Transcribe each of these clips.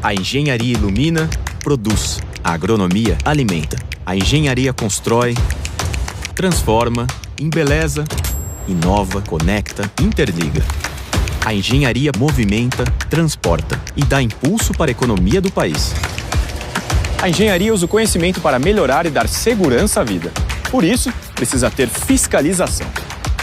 A engenharia ilumina, produz. A agronomia alimenta. A engenharia constrói, transforma, embeleza, inova, conecta, interliga. A engenharia movimenta, transporta e dá impulso para a economia do país. A engenharia usa o conhecimento para melhorar e dar segurança à vida. Por isso, precisa ter fiscalização.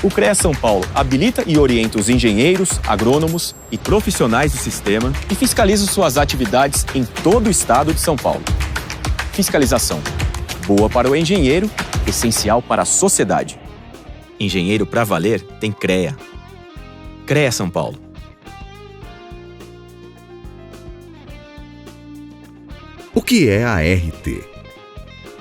O CREA São Paulo habilita e orienta os engenheiros, agrônomos e profissionais do sistema e fiscaliza suas atividades em todo o estado de São Paulo. Fiscalização. Boa para o engenheiro, essencial para a sociedade. Engenheiro pra valer tem CREA. CREA São Paulo. O que é a ART?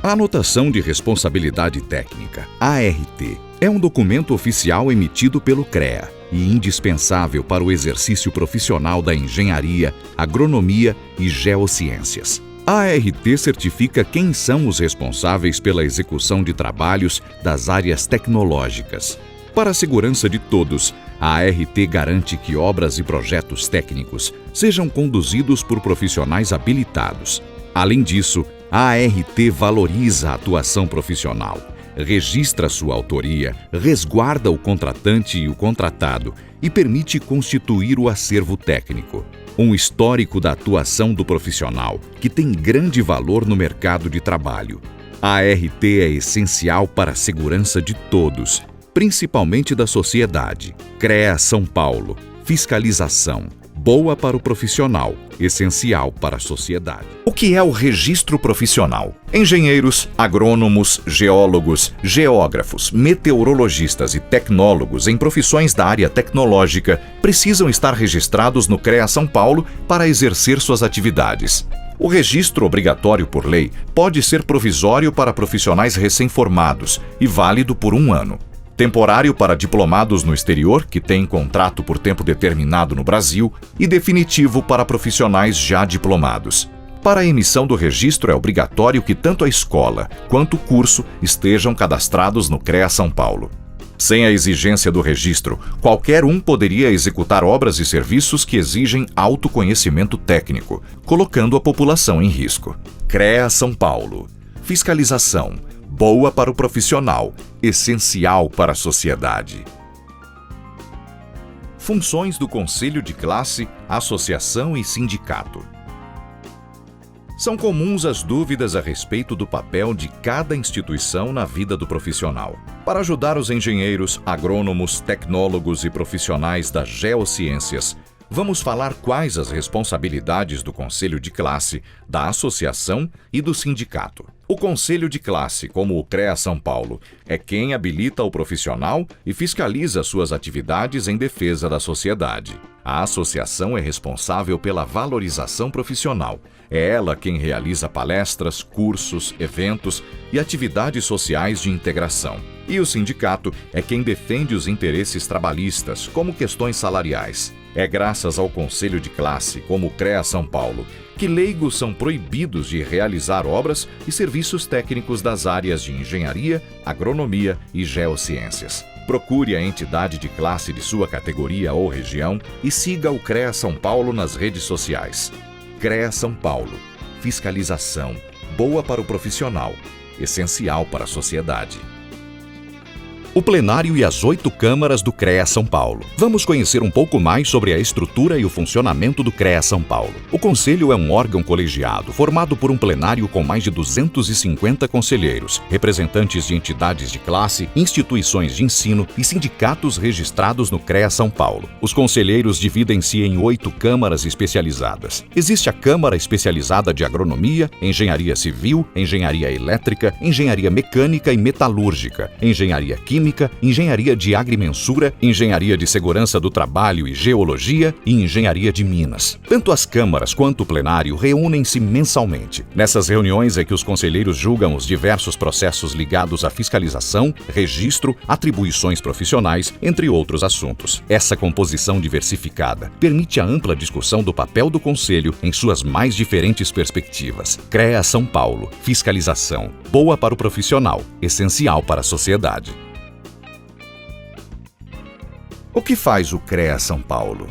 A Anotação de Responsabilidade Técnica, ART, é um documento oficial emitido pelo CREA e indispensável para o exercício profissional da engenharia, agronomia e geociências. A ART certifica quem são os responsáveis pela execução de trabalhos das áreas tecnológicas. Para a segurança de todos, a ART garante que obras e projetos técnicos sejam conduzidos por profissionais habilitados. Além disso, a ART valoriza a atuação profissional, registra sua autoria, resguarda o contratante e o contratado e permite constituir o acervo técnico, um histórico da atuação do profissional que tem grande valor no mercado de trabalho. A ART é essencial para a segurança de todos, principalmente da sociedade. CREA São Paulo. Fiscalização. Boa para o profissional, essencial para a sociedade. O que é o registro profissional? Engenheiros, agrônomos, geólogos, geógrafos, meteorologistas e tecnólogos em profissões da área tecnológica precisam estar registrados no CREA São Paulo para exercer suas atividades. O registro obrigatório por lei pode ser provisório para profissionais recém-formados e válido por 1 ano. Temporário para diplomados no exterior, que têm contrato por tempo determinado no Brasil, e definitivo para profissionais já diplomados. Para a emissão do registro é obrigatório que tanto a escola quanto o curso estejam cadastrados no CREA São Paulo. Sem a exigência do registro, qualquer um poderia executar obras e serviços que exigem autoconhecimento técnico, colocando a população em risco. CREA São Paulo. Fiscalização. Boa para o profissional, essencial para a sociedade. Funções do Conselho de Classe, Associação e Sindicato. São comuns as dúvidas a respeito do papel de cada instituição na vida do profissional. Para ajudar os engenheiros, agrônomos, tecnólogos e profissionais das geociências, vamos falar quais as responsabilidades do Conselho de Classe, da Associação e do Sindicato. O Conselho de Classe, como o CREA São Paulo, é quem habilita o profissional e fiscaliza suas atividades em defesa da sociedade. A associação é responsável pela valorização profissional. É ela quem realiza palestras, cursos, eventos e atividades sociais de integração. E o sindicato é quem defende os interesses trabalhistas, como questões salariais. É graças ao Conselho de Classe, como o CREA São Paulo, que leigos são proibidos de realizar obras e serviços técnicos das áreas de engenharia, agronomia e geociências. Procure a entidade de classe de sua categoria ou região e siga o CREA São Paulo nas redes sociais. CREA São Paulo. Fiscalização. Boa para o profissional. Essencial para a sociedade. O plenário e as 8 câmaras do CREA São Paulo. Vamos conhecer um pouco mais sobre a estrutura e o funcionamento do CREA São Paulo. O Conselho é um órgão colegiado formado por um plenário com mais de 250 conselheiros, representantes de entidades de classe, instituições de ensino e sindicatos registrados no CREA São Paulo. Os conselheiros dividem-se em 8 câmaras especializadas. Existe a Câmara Especializada de Agronomia, Engenharia Civil, Engenharia Elétrica, Engenharia Mecânica e Metalúrgica, Engenharia Química, Engenharia de Agrimensura, Engenharia de Segurança do Trabalho e Geologia e Engenharia de Minas. Tanto as câmaras quanto o plenário reúnem-se mensalmente. Nessas reuniões é que os conselheiros julgam os diversos processos ligados à fiscalização, registro, atribuições profissionais, entre outros assuntos. Essa composição diversificada permite a ampla discussão do papel do Conselho em suas mais diferentes perspectivas. CREA São Paulo. Fiscalização. Boa para o profissional. Essencial para a sociedade. O que faz o CREA São Paulo?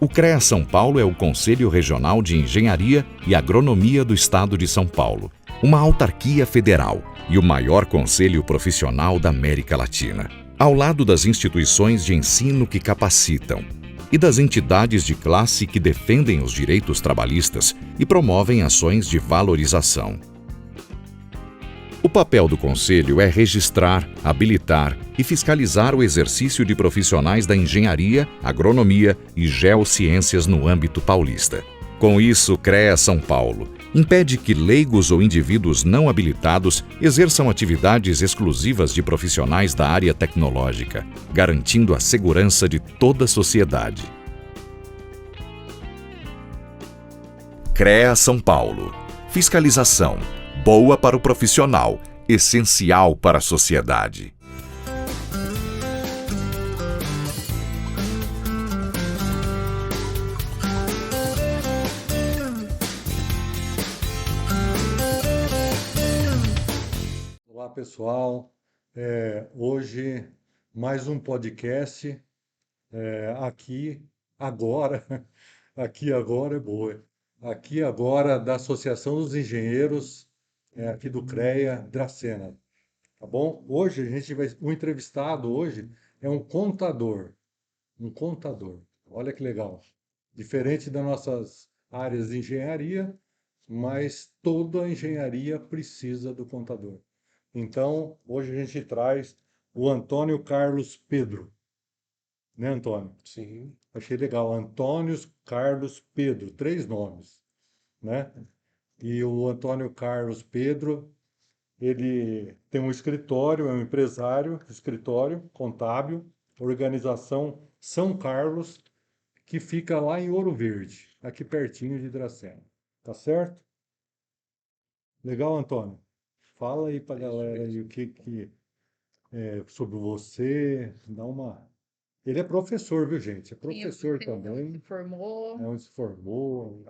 O CREA São Paulo é o Conselho Regional de Engenharia e Agronomia do Estado de São Paulo, uma autarquia federal e o maior conselho profissional da América Latina. Ao lado das instituições de ensino que capacitam e das entidades de classe que defendem os direitos trabalhistas e promovem ações de valorização. O papel do Conselho é registrar, habilitar e fiscalizar o exercício de profissionais da engenharia, agronomia e geociências no âmbito paulista. Com isso, o CREA São Paulo impede que leigos ou indivíduos não habilitados exerçam atividades exclusivas de profissionais da área tecnológica, garantindo a segurança de toda a sociedade. CREA São Paulo. Fiscalização. Boa para o profissional, essencial para a sociedade. Olá, pessoal. Hoje, mais um podcast. Aqui, agora. Aqui, agora é boa. Aqui, agora, da Associação dos Engenheiros, aqui do CREA Dracena. Tá bom? Hoje, o entrevistado hoje é um contador. Um contador. Olha que legal. Diferente das nossas áreas de engenharia, mas toda a engenharia precisa do contador. Então, hoje a gente traz o Antônio Carlos Pedro. Né, Antônio? Sim. Achei legal. Antônio Carlos Pedro, 3 nomes, né? E o Antônio Carlos Pedro, ele tem um escritório, é um empresário, escritório contábil, organização São Carlos, que fica lá em Ouro Verde, aqui pertinho de Dracena. Tá certo? Legal, Antônio? Fala aí pra galera aí o que sobre você, dá uma... Ele é professor, viu, gente? É professor também. Se formou. É onde se formou.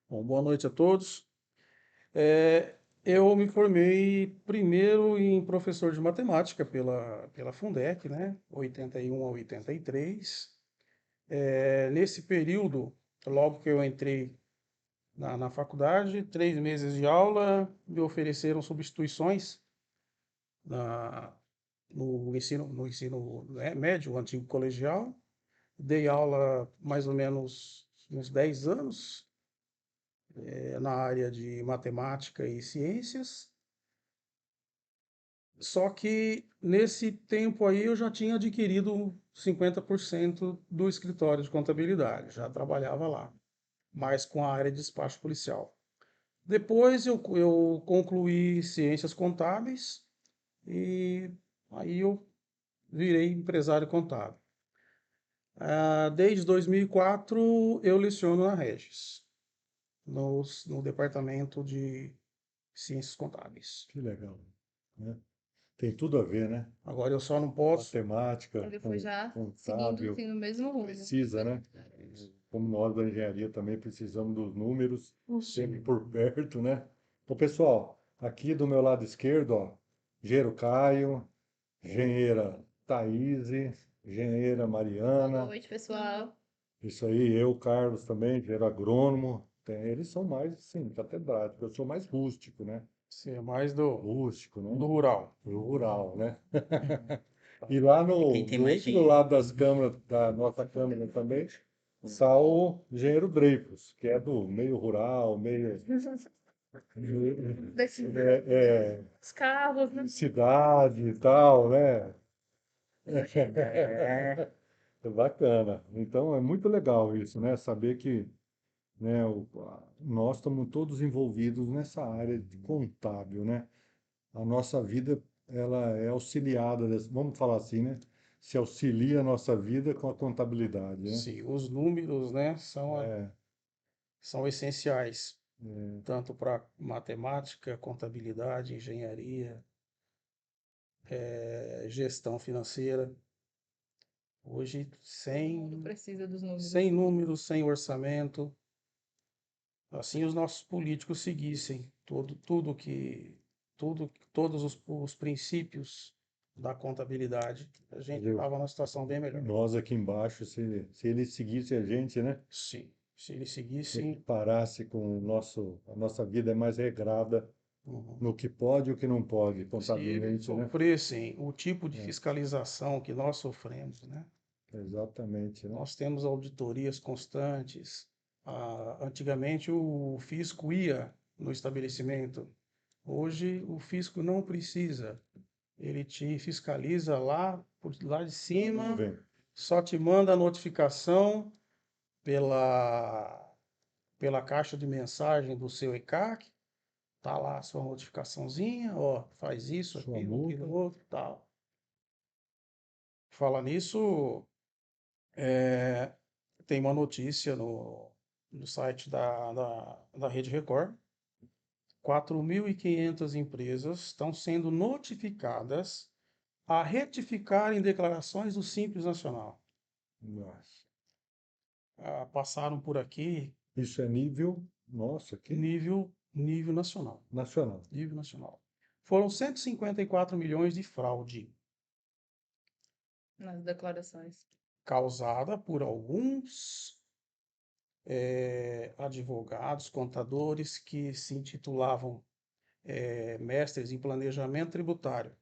Bom, boa noite a todos. Eu me formei primeiro em professor de matemática pela Fundec, né? 81 a 83. Nesse período, logo que eu entrei na faculdade, 3 meses de aula, me ofereceram substituições no ensino médio, o antigo colegial. Dei aula mais ou menos uns 10 anos na área de matemática e ciências. Só que nesse tempo aí eu já tinha adquirido 50% do escritório de contabilidade, já trabalhava lá, mas com a área de despacho policial. Depois eu concluí ciências contábeis e aí eu virei empresário contábil. Desde 2004 eu leciono na Regis, no departamento de ciências contábeis. Que legal, né? Tem tudo a ver, né? Agora eu só não posso. Matemática, Ele foi já contábil, seguindo no mesmo rumo. precisa, né? Como nós da engenharia também precisamos dos números, sempre por perto, né? Então, pessoal, aqui do meu lado esquerdo, ó, engenheiro Caio, engenheira Thaís, engenheira Boa Mariana, noite, pessoal. isso aí, eu, Carlos também, engenheiro agrônomo. Eles são mais, sim, catedráticos, eu sou mais rústico, né? Sim, é mais do Rústico, né? rural. Do rural, né? E lá no Quem tem do mais outro dinheiro. lado das câmeras, da nossa câmera também, está o engenheiro Dreyfus, que é do meio rural, meio Os carros, né? cidade e tal, né? É, É bacana. Então é muito legal isso, né? Saber que, né, nós estamos todos envolvidos nessa área de contábil, né? A nossa vida, ela é auxiliada, vamos falar assim, né? Se auxilia a nossa vida com a contabilidade, né? Sim, os números, né, É, são essenciais, tanto para matemática, contabilidade, engenharia, gestão financeira. Hoje, Todo sem, mundo precisa dos números. sem números, sem orçamento, assim os nossos políticos seguissem todos os princípios da contabilidade, a gente Eu- estava numa situação bem melhor. Nós aqui embaixo, se ele seguisse a gente, né? Sim, se ele Se seguisse, parasse com a nossa vida é mais regrada uhum, no que pode e o que não pode, se eles contabilmente, né? sofressem o tipo de É, fiscalização que nós sofremos, né? exatamente, né? Nós temos auditorias constantes. Antigamente o fisco ia no estabelecimento. Hoje o fisco não precisa. Ele te fiscaliza lá, lá de cima, Vem. só te manda a notificação pela caixa de mensagem do seu ECAC. Tá lá a sua notificaçãozinha, ó, faz isso, Sua aquilo, aquilo, multa. outro, tal. Fala nisso, é, tem uma notícia no site da Rede Record. 4.500 empresas estão sendo notificadas a retificarem declarações do Simples Nacional. Nossa. Passaram por aqui Isso é nível, nossa, que nível nacional. nacional. Nível nacional. Foram 154 milhões de fraude Nas declarações. causada por alguns advogados, contadores que se intitulavam mestres em planejamento tributário.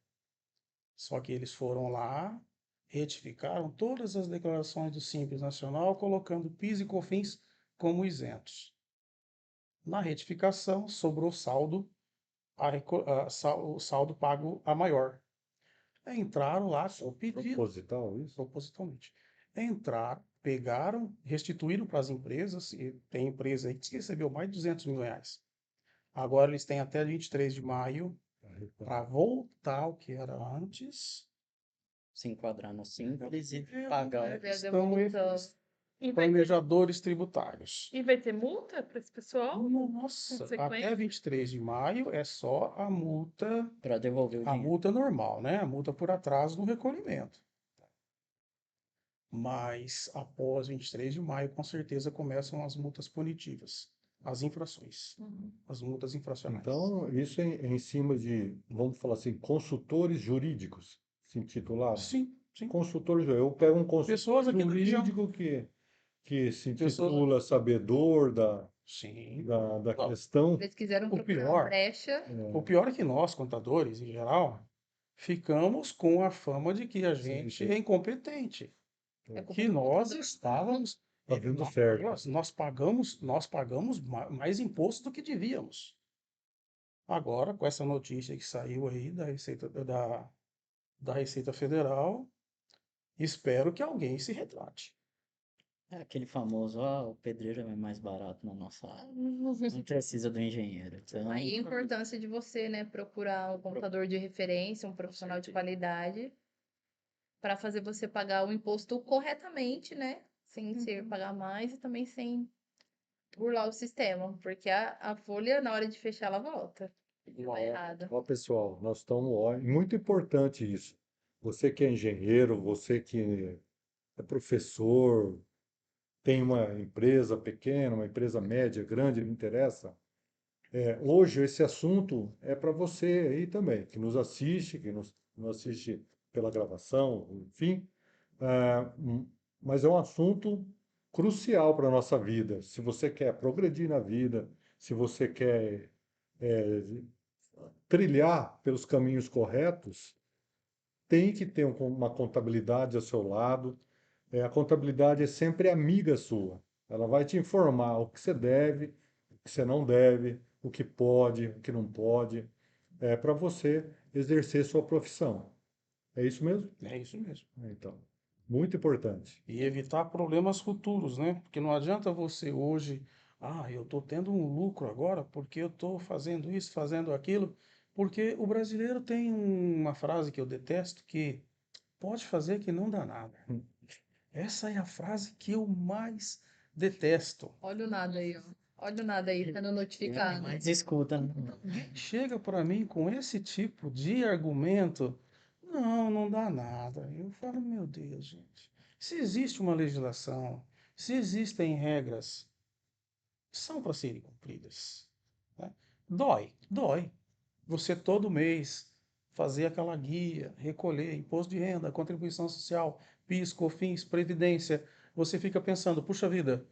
Só que eles foram lá, retificaram todas as declarações do Simples Nacional, colocando PIS e COFINS como isentos. Na retificação, sobrou saldo, o saldo pago a maior. Entraram lá com o pedido, Proposital, isso? propositalmente. Entraram, pegaram, restituíram para as empresas, e tem empresa aí que recebeu mais de 200 mil reais. Agora eles têm até 23 de maio para voltar ao que era antes. Se enquadrar no simples e pagar. Fazer a Estão devolução. esses E vai ter, planejadores tributários. e vai ter multa para esse pessoal? Nossa, até Consequência? 23 de maio é só a multa, Para devolver o a dinheiro. multa normal, né? A multa por atraso no recolhimento. Mas após 23 de maio, com certeza começam as multas punitivas, as infrações, as multas infracionais. Então, isso é em cima de, vamos falar assim, consultores jurídicos, se intitularam. Sim, sim. Consultor jurídico. Eu pego um consultor Pessoas aqui da região. jurídico que se Pessoas- intitula sabedor Sim. da Não. questão. Eles quiseram O procurar pior- brecha. O pior é que nós, contadores, em geral, ficamos com a fama de que a Sim, gente sim. é incompetente. É culpa Que do nós contador. estávamos. Fazendo certo. Nós pagamos mais imposto do que devíamos. Agora, com essa notícia que saiu aí da Receita Federal, espero que alguém se retrate. É aquele famoso, o pedreiro é mais barato na nossa área. Não precisa do engenheiro. Então, Aí a importância de você, né, procurar um contador de referência, um profissional de qualidade, para fazer você pagar o imposto corretamente, né? Sem ser pagar mais e também sem burlar o sistema, porque a folha, na hora de fechar, ela volta. Tá errada. Ó, pessoal, nós estamos. Ó, muito importante isso. Você que é engenheiro, você que é professor, tem uma empresa pequena, uma empresa média, grande, não interessa. Hoje esse assunto é para você aí também, que nos assiste, nos assiste pela gravação, enfim. Mas é um assunto crucial para a nossa vida. Se você quer progredir na vida, se você quer trilhar pelos caminhos corretos, tem que ter uma contabilidade ao seu lado. A contabilidade é sempre amiga sua. Ela vai te informar o que você deve, o que você não deve, o que pode, o que não pode, para você exercer sua profissão. É isso mesmo? É isso mesmo. Então, muito importante. E evitar problemas futuros, né? Porque não adianta você hoje, eu estou tendo um lucro agora porque eu estou fazendo isso, fazendo aquilo. Porque o brasileiro tem uma frase que eu detesto, que pode fazer que não dá nada. Essa é a frase que eu mais detesto. Olha o nada aí, ó. Olha o nada aí, sendo notificado. mas escuta, né? Alguém chega para mim com esse tipo de argumento, não dá nada. Eu falo, meu Deus, gente. Se existe uma legislação, se existem regras, são para serem cumpridas, né? Dói. Você todo mês fazer aquela guia, recolher imposto de renda, contribuição social, PIS, COFINS, Previdência. Você fica pensando, puxa vida,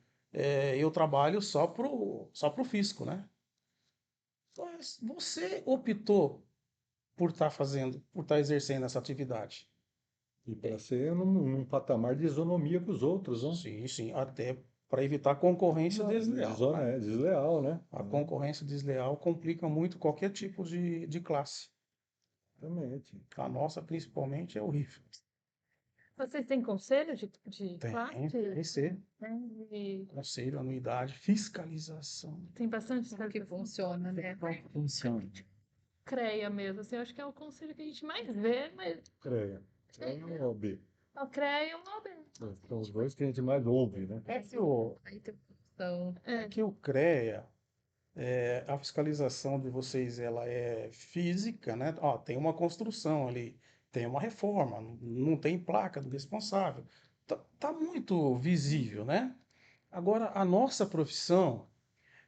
eu trabalho só pro fisco, né? Mas você optou por estar fazendo, por estar exercendo essa atividade. E para ser num patamar de isonomia com os outros, né? Sim, sim, até para evitar concorrência desleal, né? Desleal, né? A concorrência desleal complica muito qualquer tipo de classe. Exatamente. A nossa, principalmente, é horrível. Vocês têm conselho de Tem classe? ser E conselho, anuidade, fiscalização. tem bastante Como que fiscalização. funciona, né? Funciona. CREA mesmo, assim, eu acho que é o conselho que a gente mais vê, mas Creia. É o OB. o CREA é uma OAB. São os dois que a gente mais ouve, né? É que o, Aí tem função. é que o CREA, a fiscalização de vocês, ela é física, né? Ó, tem uma construção ali, tem uma reforma, não tem placa do responsável. Tá muito visível, né? Agora, a nossa profissão,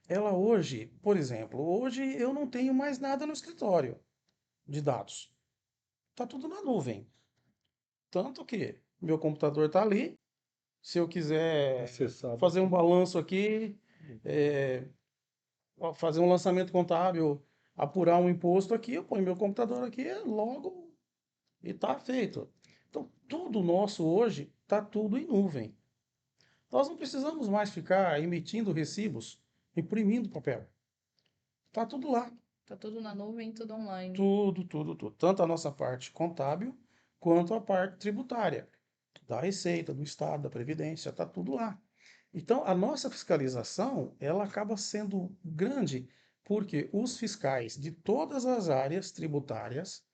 ela hoje, por exemplo, hoje eu não tenho mais nada no escritório de dados. Tá tudo na nuvem. Tanto que meu computador está ali. Se eu quiser Acessado. fazer um balanço aqui, fazer um lançamento contábil, apurar um imposto aqui, eu ponho meu computador aqui, logo e está feito. Então, tudo nosso hoje está tudo em nuvem. Nós não precisamos mais ficar emitindo recibos, imprimindo papel. Está tudo lá. Tá tudo na nuvem, tudo online. Tudo, tudo, tudo. Tanto a nossa parte contábil quanto a parte tributária. Da Receita, do Estado, da Previdência, está tudo lá. Então, a nossa fiscalização, ela acaba sendo grande, porque os fiscais de todas as áreas tributárias,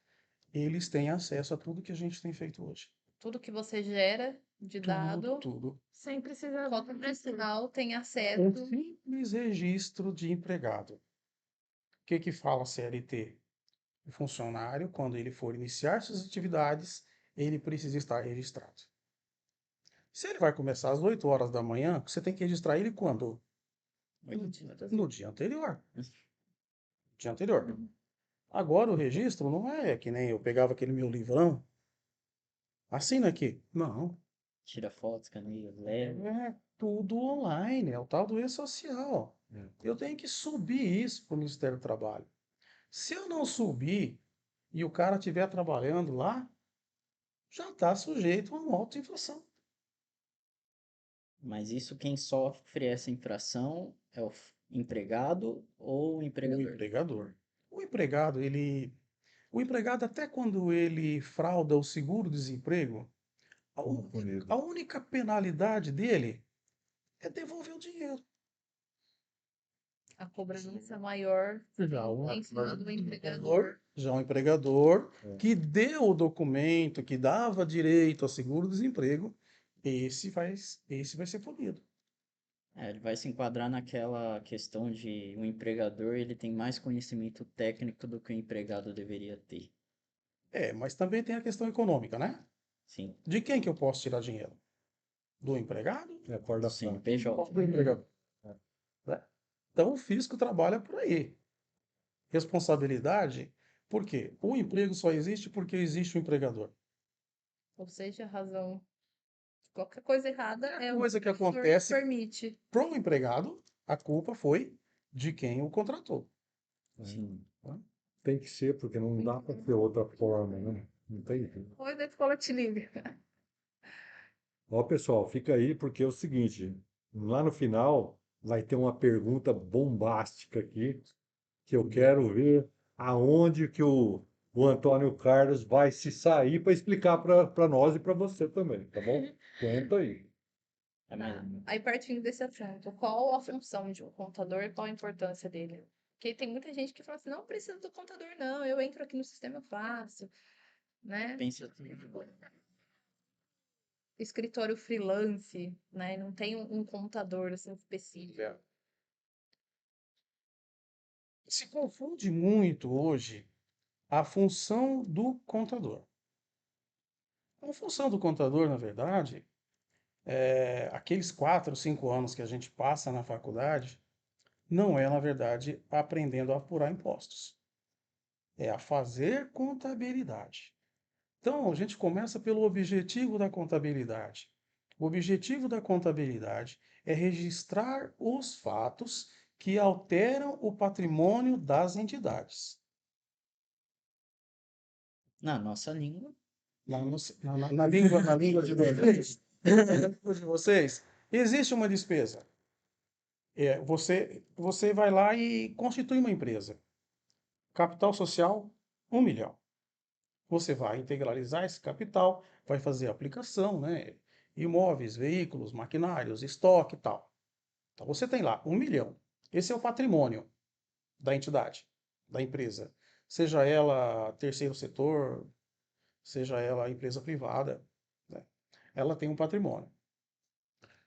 eles têm acesso a tudo que a gente tem feito hoje. Tudo que você gera de dado, Tudo. Sem precisar qualquer profissional tem Um acesso. simples registro de empregado. O que que fala a CLT? O funcionário, quando ele for iniciar suas atividades, ele precisa estar registrado. Se ele vai começar às 8 horas da manhã, você tem que registrar ele quando? No dia anterior. Dia anterior. Agora o registro não é que nem eu pegava aquele meu livrão. Assina aqui. Não. Tira foto, escaneia, leva. É tudo online. É o tal do e-social. Eu tenho que subir isso para o Ministério do Trabalho. Se eu não subir e o cara estiver trabalhando lá, já está sujeito a uma auto-infração. Mas isso quem sofre essa infração é o empregado ou o O empregador? empregador. O empregado, até quando ele frauda o seguro-desemprego, a única penalidade dele é devolver o dinheiro. A cobrança maior em cima do empregador. Já o empregador que deu o documento que dava direito ao seguro-desemprego, esse vai ser punido. Ele vai se enquadrar naquela questão de o empregador ele tem mais conhecimento técnico do que o empregado deveria ter. Mas também tem a questão econômica, né? Sim, De quem que eu posso tirar dinheiro? Do empregado? É a corda sim, franca. PJ. Do empregador. Né? Então o fisco trabalha por aí. Responsabilidade, por quê? O emprego só existe porque existe o empregador. Ou seja, a razão de qualquer coisa errada é o Coisa que empregador acontece permite. para o empregado, a culpa foi de quem o contratou. Sim. Tem que ser, porque não dá para ter outra forma, né? Não tem. Foi da escola te liga. Ó, pessoal, fica aí, porque é o seguinte: lá no final vai ter uma pergunta bombástica aqui, que eu quero ver aonde que o Antônio Carlos vai se sair para explicar para nós e para você também, tá bom? Aguenta aí. É mais... Aí, partindo desse assunto, qual a função de um contador e qual a importância dele? Porque tem muita gente que fala assim, não precisa do contador, não, eu entro aqui no sistema fácil, né? Pensa Escritório freelance, né? Não tem um contador assim específico. Se confunde muito hoje a função do contador. A função do contador, na verdade, aqueles 4, 5 anos que a gente passa na faculdade, não é, na verdade, aprendendo a apurar impostos. é a fazer contabilidade. Então, a gente começa pelo objetivo da contabilidade. O objetivo da contabilidade é registrar os fatos que alteram o patrimônio das entidades. Na nossa língua, Na língua de vocês, na língua de vocês, existe uma despesa. Você vai lá e constitui uma empresa. Capital social, 1 milhão. Você vai integralizar esse capital, vai fazer a aplicação, né? Imóveis, veículos, maquinários, estoque e tal. Então você tem lá 1 milhão. Esse é o patrimônio da entidade, da empresa. Seja ela terceiro setor, seja ela empresa privada, né? Ela tem um patrimônio.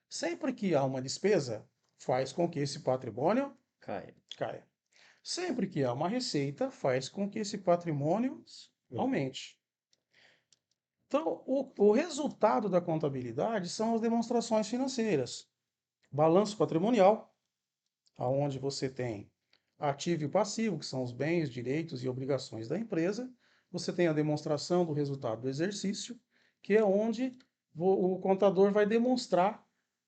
Sempre que há uma despesa, faz com que esse patrimônio Caio. caia. Sempre que há uma receita, faz com que esse patrimônio aumente. Então, o resultado da contabilidade são as demonstrações financeiras. Balanço patrimonial, aonde você tem ativo e passivo, que são os bens, direitos e obrigações da empresa. Você tem a demonstração do resultado do exercício, que é onde o contador vai demonstrar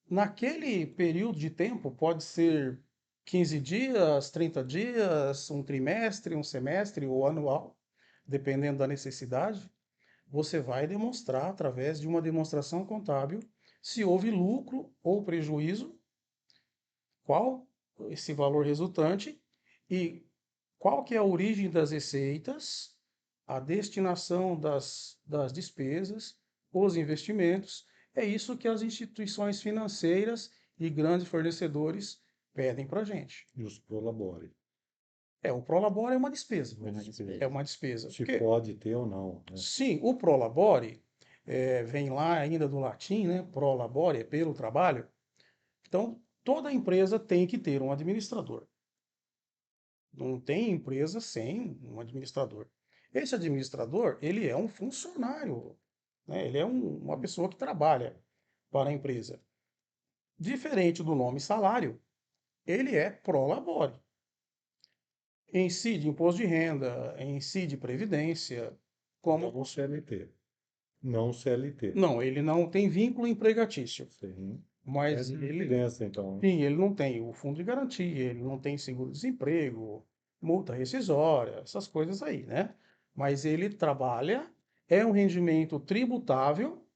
naquele período de tempo, pode ser 15 dias, 30 dias, um trimestre, um semestre ou anual, dependendo da necessidade. Você vai demonstrar, através de uma demonstração contábil, se houve lucro ou prejuízo, qual esse valor resultante e qual que é a origem das receitas, a destinação das despesas, os investimentos. É isso que as instituições financeiras e grandes fornecedores pedem para a gente. E os prolabore. O prolabore é uma despesa. Uma despesa. É uma despesa. Se Porque, pode ter ou não, né? sim, o prolabore vem lá ainda do latim, né? Prolabore é pelo trabalho. Então, toda empresa tem que ter um administrador. Não tem empresa sem um administrador. Esse administrador, ele é um funcionário, né? Ele é uma pessoa que trabalha para a empresa. Diferente do nome salário, ele é prolabore. Incide imposto de renda, incide previdência, como... Não CLT. Não CLT. Não, ele não tem vínculo empregatício. Sim. Mas É ele, diferença, então. sim, ele não tem o fundo de garantia, ele não tem seguro-desemprego, multa rescisória, essas coisas aí, né? Mas ele trabalha, é um rendimento tributável,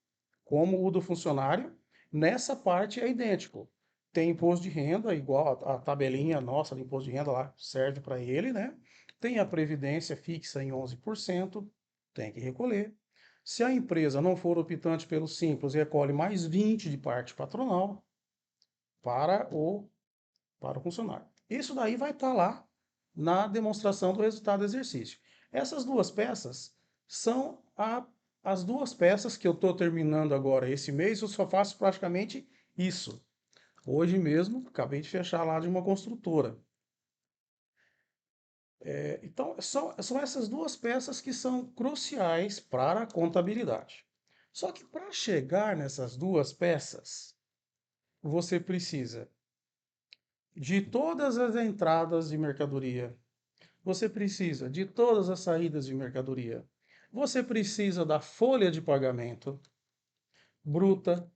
como o do funcionário, nessa parte é idêntico. Tem imposto de renda, igual a tabelinha nossa de imposto de renda lá, serve para ele, né? Tem a previdência fixa em 11%, tem que recolher. Se a empresa não for optante pelo Simples, recolhe mais 20 de parte patronal para o funcionário. Isso daí vai estar lá na demonstração do resultado do exercício. Essas duas peças são as duas peças que eu estou terminando agora esse mês, eu só faço praticamente isso. Hoje mesmo, acabei de fechar lá de uma construtora. Então, são essas duas peças que são cruciais para a contabilidade. Só que para chegar nessas duas peças, você precisa de todas as entradas de mercadoria. Você precisa de todas as saídas de mercadoria. Você precisa da folha de pagamento bruta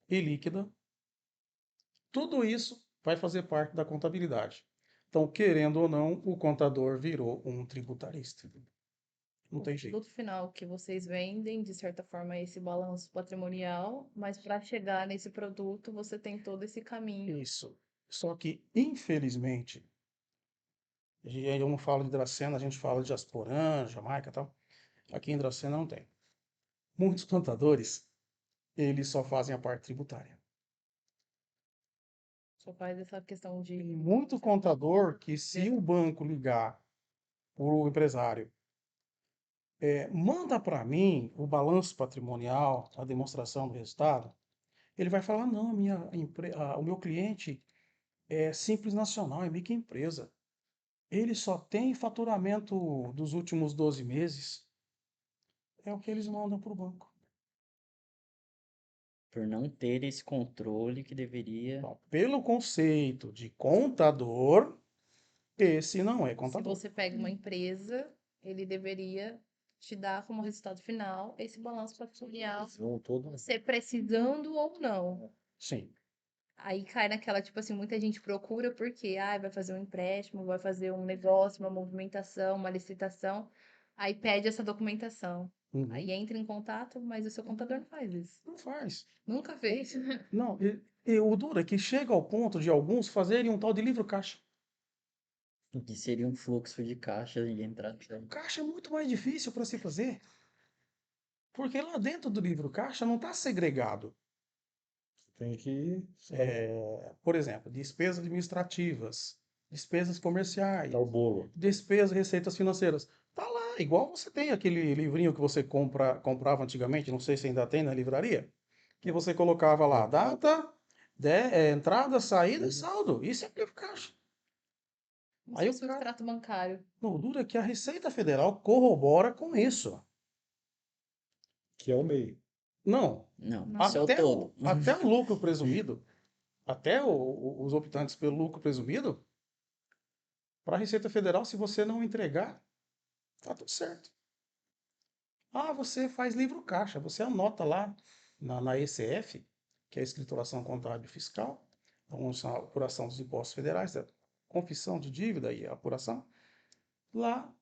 e líquida. Tudo isso vai fazer parte da contabilidade. Então, querendo ou não, o contador virou um tributarista. Não tem O jeito. produto final que vocês vendem, de certa forma, é esse balanço patrimonial, mas para chegar nesse produto, você tem todo esse caminho. Isso. Só que, infelizmente, e aí eu não falo de Dracena, a gente fala de Jasporã, Jamaica e tal. Aqui em Dracena não tem. Muitos contadores, eles só fazem a parte tributária. Só faz essa questão de... Tem muito contador que, se o banco ligar para o empresário, manda para mim o balanço patrimonial, a demonstração do resultado, ele vai falar, não, o meu cliente é Simples Nacional, é microempresa. Ele só tem faturamento dos últimos 12 meses. É o que eles mandam para o banco. por não ter esse controle que deveria. Então, pelo conceito de contador, esse não é Se contador. você pega uma empresa ele deveria te dar como resultado final esse balanço patrimonial, Não, todo. você precisando ou não. Sim. Aí cai naquela, tipo assim, muita gente procura porque, vai fazer um empréstimo, vai fazer um negócio, uma movimentação, uma licitação, aí pede essa documentação. Uhum. Aí entra em contato, mas o seu contador não faz isso. Não faz. Nunca fez. Não, e o duro é que chega ao ponto de alguns fazerem um tal de livro caixa. Que seria um fluxo de caixa de entrada e saída. Caixa é muito mais difícil para se fazer. Porque lá dentro do livro caixa não está segregado. Tem que Por exemplo, despesas administrativas, despesas comerciais, dar o bolo. despesas, receitas financeiras. Tá lá, igual você tem aquele livrinho que você comprava antigamente, não sei se ainda tem na livraria, que você colocava lá, data, entrada, saída e saldo. Isso é livro caixa. Aí Isso o é o cara, extrato bancário. não dura que a Receita Federal corrobora com isso. Que é o MEI. Não, Não, Não. isso é o todo. até o lucro presumido, até os optantes pelo lucro presumido, para a Receita Federal, se você não entregar, tá tudo certo. Você faz livro caixa, você anota lá na ECF, que é a Escrituração Contábil Fiscal, então, a apuração dos impostos federais, a confissão de dívida e a apuração. Lá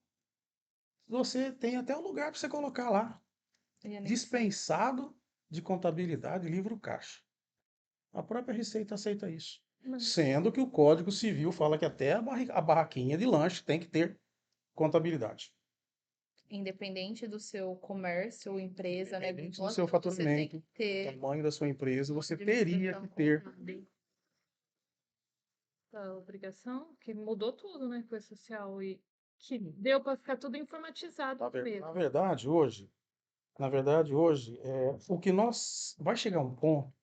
você tem até um lugar para você colocar lá, E anexar. dispensado de contabilidade, livro caixa. A própria Receita aceita isso. Sendo que o Código Civil fala que até a barraquinha de lanche tem que ter contabilidade. Independente do seu comércio ou empresa, né? Independente do quanto seu você tem faturamento, que ter tamanho da sua empresa, uma você teria administração que ter. contábil. A obrigação, que mudou tudo, né, com o social e que deu para ficar tudo informatizado Na mesmo. verdade, hoje, o que nós vai chegar um ponto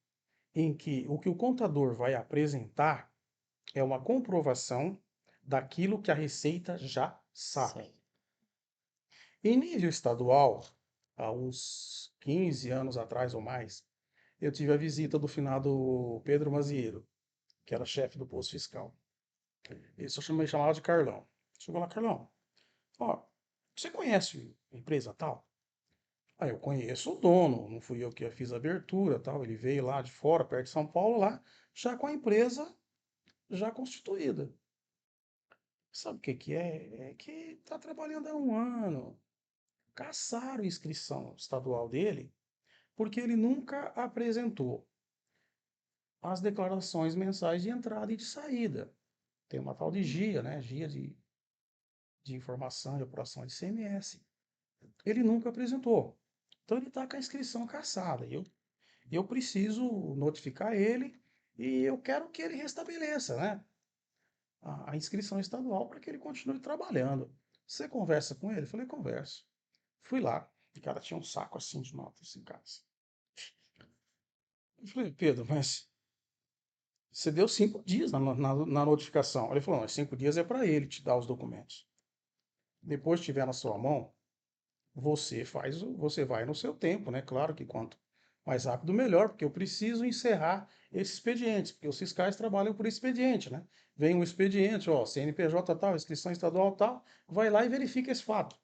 em que o que o contador vai apresentar é uma comprovação daquilo que a Receita já sabe. Sabe? Em nível estadual, há uns 15 anos atrás ou mais, eu tive a visita do finado Pedro Mazieiro, que era chefe do posto fiscal. Ele só chamava de Carlão. Chegou lá, Carlão, ó, você conhece a empresa tal? Eu conheço o dono, não fui eu que fiz a abertura, tal. Ele veio lá de fora, perto de São Paulo, lá, já com a empresa já constituída. Sabe o que que é? É que está trabalhando há um ano. Caçaram a inscrição estadual dele porque ele nunca apresentou as declarações mensais de entrada e de saída. Tem uma tal de GIA, né? GIA de informação e apuração de ICMS. Ele nunca apresentou. Então ele está com a inscrição caçada. Eu preciso notificar ele e eu quero que ele restabeleça, né, a inscrição estadual para que ele continue trabalhando. Você conversa com ele? Eu falei, converso. Fui lá. O cara tinha um saco assim de notas em casa. Eu falei, Pedro, mas você deu 5 dias na notificação. Ele falou, não, 5 dias é para ele te dar os documentos. Depois que tiver na sua mão, você vai no seu tempo, né? Claro que quanto mais rápido, melhor, porque eu preciso encerrar esses expedientes, porque os fiscais trabalham por expediente, né? Vem um expediente, ó, CNPJ tal, inscrição estadual tal, vai lá e verifica esse fato.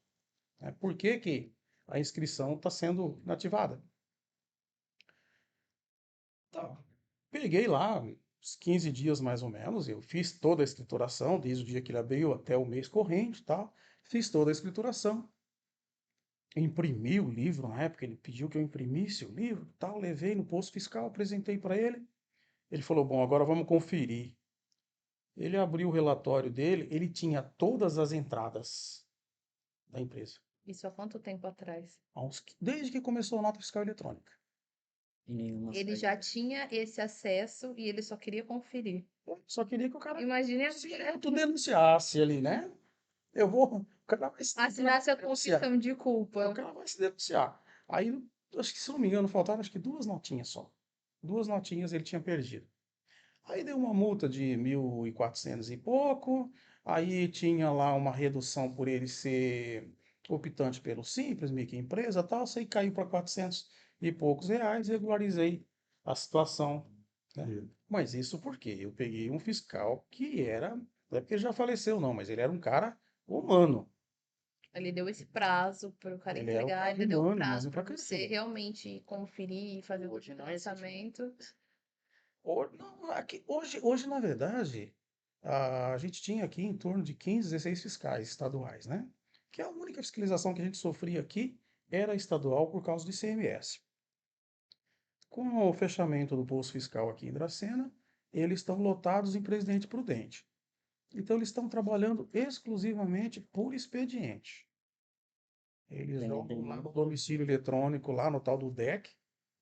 Né? Por que que a inscrição está sendo inativada? Tá. Peguei lá, uns 15 dias mais ou menos, eu fiz toda a escrituração, desde o dia que ele abriu até o mês corrente e tal, fiz toda a escrituração. Imprimi o livro, na época ele pediu que eu imprimisse o livro, tal, levei no posto fiscal, apresentei para ele. Ele falou: "Bom, agora vamos conferir". Ele abriu o relatório dele, ele tinha todas as entradas da empresa, Isso há quanto tempo atrás? desde que começou a nota fiscal eletrônica. E nenhuma Ele saída. já tinha esse acesso e ele só queria conferir. Só queria que o cara Imagine se autodenunciasse ali, né? O cara vai se assinasse a denunciar. confissão de O culpa. cara vai se denunciar. Aí, acho que se não me engano, faltaram acho que 2 notinhas só. 2 notinhas ele tinha perdido. Aí deu uma multa de 1.400 e pouco. Aí tinha lá uma redução por ele ser optante pelo Simples, microempresa e tal. Isso aí caiu para 400 e poucos reais. Regularizei a situação, né? Mas isso porque eu peguei um fiscal que era, não é porque ele já faleceu não, mas ele era um cara humano. Ele deu esse prazo para o cara Ele é o entregar, prazo ele deu humano, o prazo mas para nunca você cresceu. realmente conferir e fazer o Hoje não existe. lançamento. Não, hoje, na verdade, a gente tinha aqui em torno de 15, 16 fiscais estaduais, né? Que a única fiscalização que a gente sofria aqui era estadual por causa do ICMS. Com o fechamento do posto fiscal aqui em Dracena, eles estão lotados em Presidente Prudente. Então, eles estão trabalhando exclusivamente por expediente. Eles jogam lá no domicílio eletrônico, lá no tal do DEC.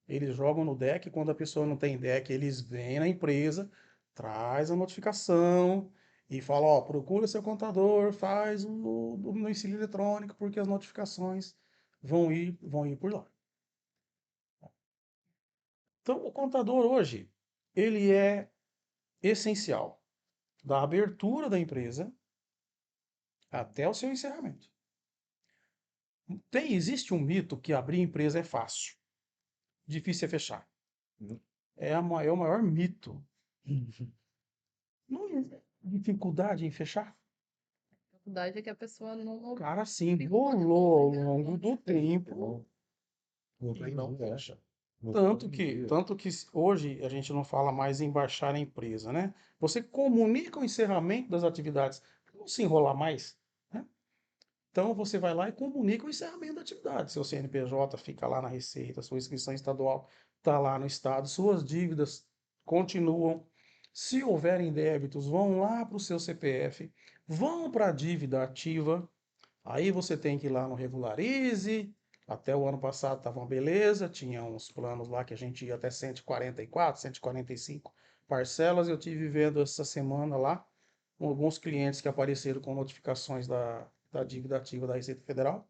Eles jogam no DEC. Quando a pessoa não tem DEC, eles vêm na empresa, traz a notificação e fala, ó, procura seu contador, faz o domicílio eletrônico, porque as notificações vão ir por lá. Então, o contador hoje, ele é essencial da abertura da empresa até o seu encerramento. Existe um mito que abrir empresa é fácil, difícil é fechar. É o maior mito. Não é dificuldade em fechar. A dificuldade é que a pessoa não. Cara, se enrolou ao longo do tempo e não fecha. Tanto que hoje a gente não fala mais em baixar a empresa, né? Você comunica o encerramento das atividades, não se enrolar mais, né? Então você vai lá e comunica o encerramento da atividade. Seu CNPJ fica lá na Receita, sua inscrição estadual está lá no Estado, suas dívidas continuam. Se houverem débitos, vão lá para o seu CPF, vão para a dívida ativa. Aí você tem que ir lá no Regularize. Até o ano passado estava uma beleza, tinha uns planos lá que a gente ia até 144, 145 parcelas. Eu tive vendo essa semana lá alguns clientes que apareceram com notificações da dívida ativa da Receita Federal.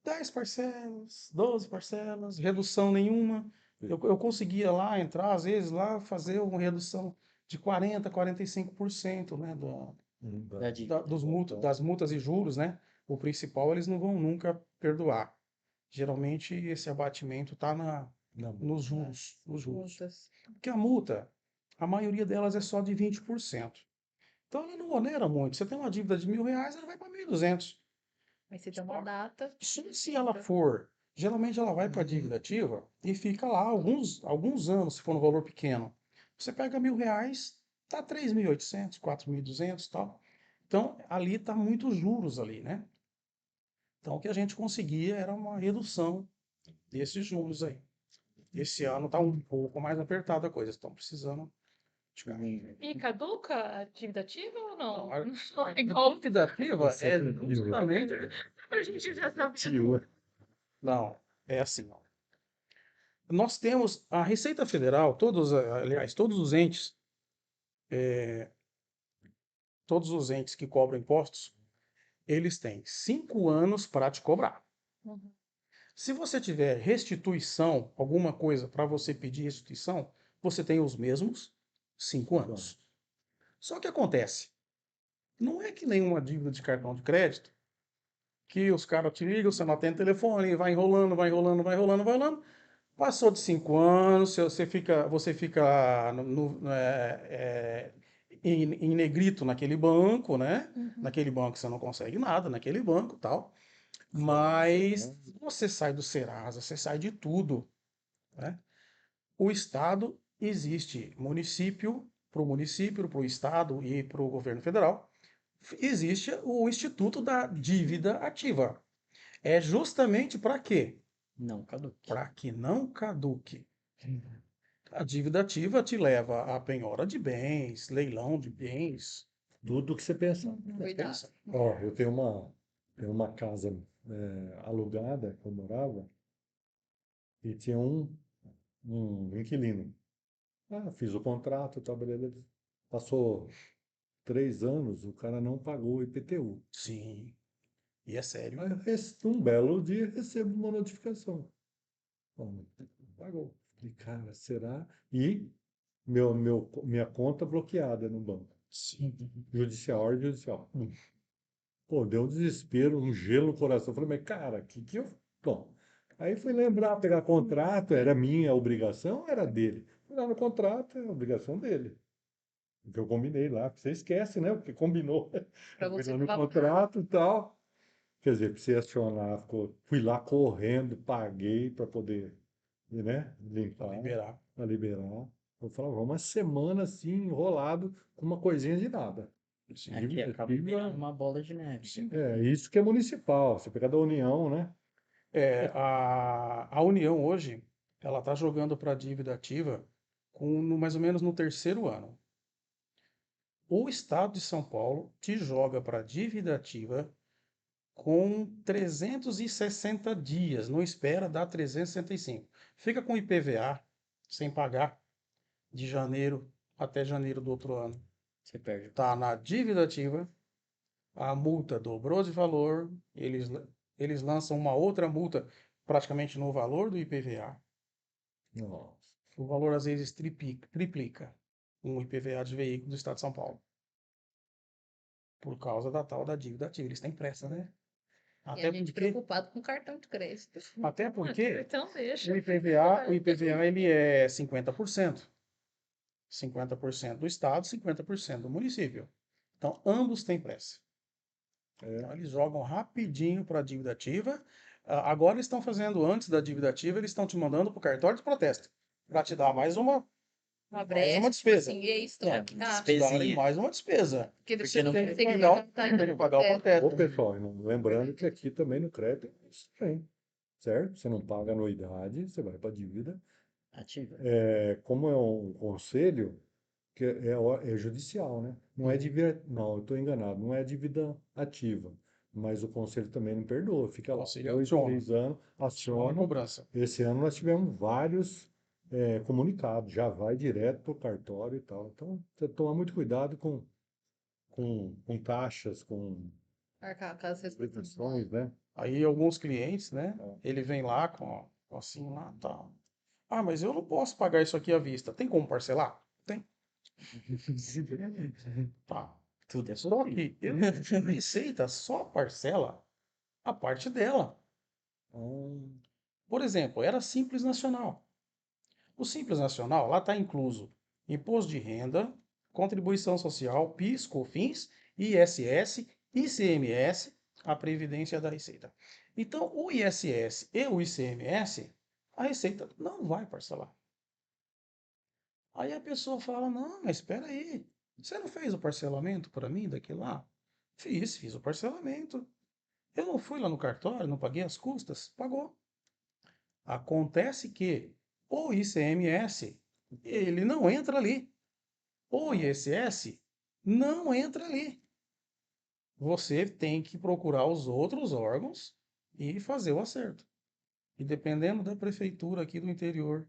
10 parcelas, 12 parcelas, redução nenhuma. Eu conseguia lá entrar, às vezes, lá fazer uma redução de 40%, 45%, né, Da dívida. das multas e juros, né? O principal eles não vão nunca perdoar. Geralmente esse abatimento está nos juros. Multas. Porque a multa, a maioria delas é só de 20%. Então ela não onera muito. Você tem uma dívida de R$ 1.000, ela vai para 1.200. Mas você tem uma data. Se ela for, geralmente ela vai para a dívida ativa e fica lá alguns anos, se for um valor pequeno. Você pega R$ 1.000, tá 3.800, 4.200 e tal. Então ali está muitos juros ali, né? Então o que a gente conseguia era uma redução desses juros aí. Esse ano está um pouco mais apertada a coisa, estão precisando de carrinho. E caduca a dívida ativa ou não? A Não é igual. dívida ativa é justamente. A gente já sabe. Não, é assim, ó. Nós temos a Receita Federal, aliás, todos os entes que cobram impostos, eles têm 5 anos para te cobrar. Uhum. Se você tiver restituição, alguma coisa para você pedir restituição, você tem os mesmos 5 anos. Só que acontece, não é que nenhuma dívida de cartão de crédito, que os caras te ligam, você não atende o telefone, vai enrolando, vai enrolando, vai enrolando, vai enrolando. Passou de 5 anos, você fica em negrito naquele banco, né? Naquele banco você não consegue nada, naquele banco e tal. Mas você sai do Serasa, você sai de tudo, né? O Estado existe para o município, para o Estado e para o governo federal. Existe o Instituto da Dívida Ativa. É justamente para quê? Não caduque. Para que não caduque. A dívida ativa te leva à penhora de bens, leilão de bens. Tudo que você pensa. Cuidado. Ó, eu tenho uma casa alugada que eu morava e tinha um inquilino. Fiz o contrato, tal, beleza. Passou 3 anos, o cara não pagou o IPTU. Sim. E é sério. Aí, um belo dia, recebo uma notificação. Bom, pagou. Falei, cara, será? E minha conta bloqueada no banco. Sim. Ordem judicial. Pô, deu um desespero, um gelo no coração. Falei, mas cara, que eu. Bom, aí fui lembrar, pegar contrato, era minha obrigação, era dele. Fui lá no contrato, é a obrigação dele. O que eu combinei lá, você esquece, né? Porque combinou. Pra Fui você lá no falar. contrato e tal. Quer dizer, para você acionar, fui lá correndo, paguei para poder, né, Para limpar, liberar. para liberar. Eu falava, uma semana assim, enrolado, com uma coisinha de nada. Sim. Aqui acaba Tive virando uma bola de neve. Sim. isso que é municipal. Você pega da União, né? A União hoje, ela está jogando para a dívida ativa mais ou menos no terceiro ano. O Estado de São Paulo te joga para a dívida ativa com 360 dias, não espera dar 365. Fica com IPVA sem pagar de janeiro até janeiro do outro ano. Você perde. Está na dívida ativa, a multa dobrou de valor, eles lançam uma outra multa praticamente no valor do IPVA. Nossa. O valor às vezes triplica um IPVA de veículo do Estado de São Paulo. Por causa da tal da dívida ativa. Eles têm pressa, né? E Até a gente porque, preocupado com cartão de crédito. até porque Então deixa. o IPVA ele é 50%. 50% do Estado, 50% do município. Então, ambos têm pressa. Então, eles jogam rapidinho para a dívida ativa. Agora eles estão fazendo, antes da dívida ativa, eles estão te mandando para o cartório de protesto. Para te dar mais uma brecha, despesa. Tipo assim, ei, estou aqui. Te darem Despesinha. mais uma despesa. Porque Porque não você Tem tem que que pagar, pagar tem que pagar o protesto. Ô, pessoal, lembrando que aqui também no crédito é isso também, certo? Você não paga anuidade, você vai para a dívida. Ativa. Como é um conselho, que é judicial, né? Não é dívida, não, eu estou enganado, não é dívida ativa, mas o conselho também não perdoa, fica lá, Conselho 2, aciona. 3 anos, Aciona a aciona. cobrança. Esse ano nós tivemos vários comunicados, já vai direto para o cartório e tal. Então, você toma muito cuidado com taxas, com Arcar com as respectivas. restrições, né? Aí alguns clientes, né? Ele vem lá com assim lá, tá. Ah, mas eu não posso pagar isso aqui à vista. Tem como parcelar? Tem. Tá. Tudo é Só possível. que a Receita só parcela a parte dela. Por exemplo, era Simples Nacional. O Simples Nacional, lá está incluso imposto de renda, contribuição social, PIS, COFINS, ISS, ICMS, a Previdência da Receita. Então, o ISS e o ICMS, a Receita não vai parcelar. Aí a pessoa fala, não, mas espera aí, você não fez o parcelamento para mim daquilo lá? Fiz o parcelamento. Eu não fui lá no cartório, não paguei as custas? Pagou. Acontece que o ICMS, ele não entra ali. O ISS não entra ali. Você tem que procurar os outros órgãos e fazer o acerto. E dependendo da prefeitura aqui do interior,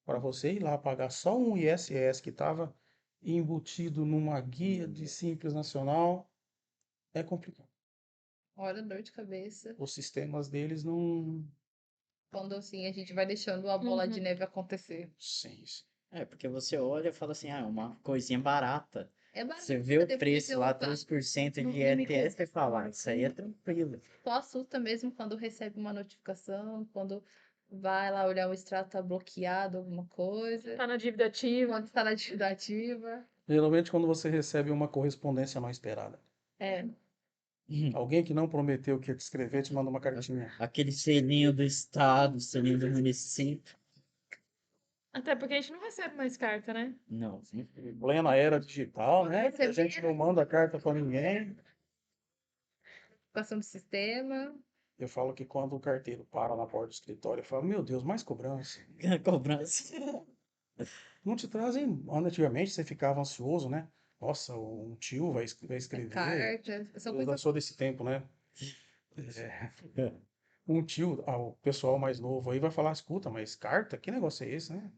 para você ir lá pagar só um ISS que estava embutido numa guia de Simples Nacional, é complicado. Olha, dor de cabeça. Os sistemas deles não. Quando assim a gente vai deixando a bola de neve acontecer. Sim. Porque você olha e fala assim, ah, é uma coisinha barata. É barato, Você vê o depois preço eu lá, faço. 3% Não de me ISS, você fala, ah, isso aí é tranquilo. Só assusta mesmo quando recebe uma notificação, quando vai lá olhar o extrato tá bloqueado, alguma coisa. Tá na dívida ativa. Quando está na dívida ativa. Geralmente quando você recebe uma correspondência não esperada. É. Alguém que não prometeu que ia te escrever te manda uma cartinha. Aquele selinho do estado, selinho do município. Até porque a gente não recebe mais carta, né? Não. Em plena era digital, né? A gente não manda carta para ninguém. Passando do sistema. Eu falo que quando o carteiro para na porta do escritório, eu falo, meu Deus, mais cobrança. Cobrança. Não te trazem. Antigamente você ficava ansioso, né? Nossa, um tio vai escrever. Carta. São Eu coisas. sou desse tempo, né? Um tio, o pessoal mais novo aí vai falar, escuta, mas carta, que negócio é esse, né?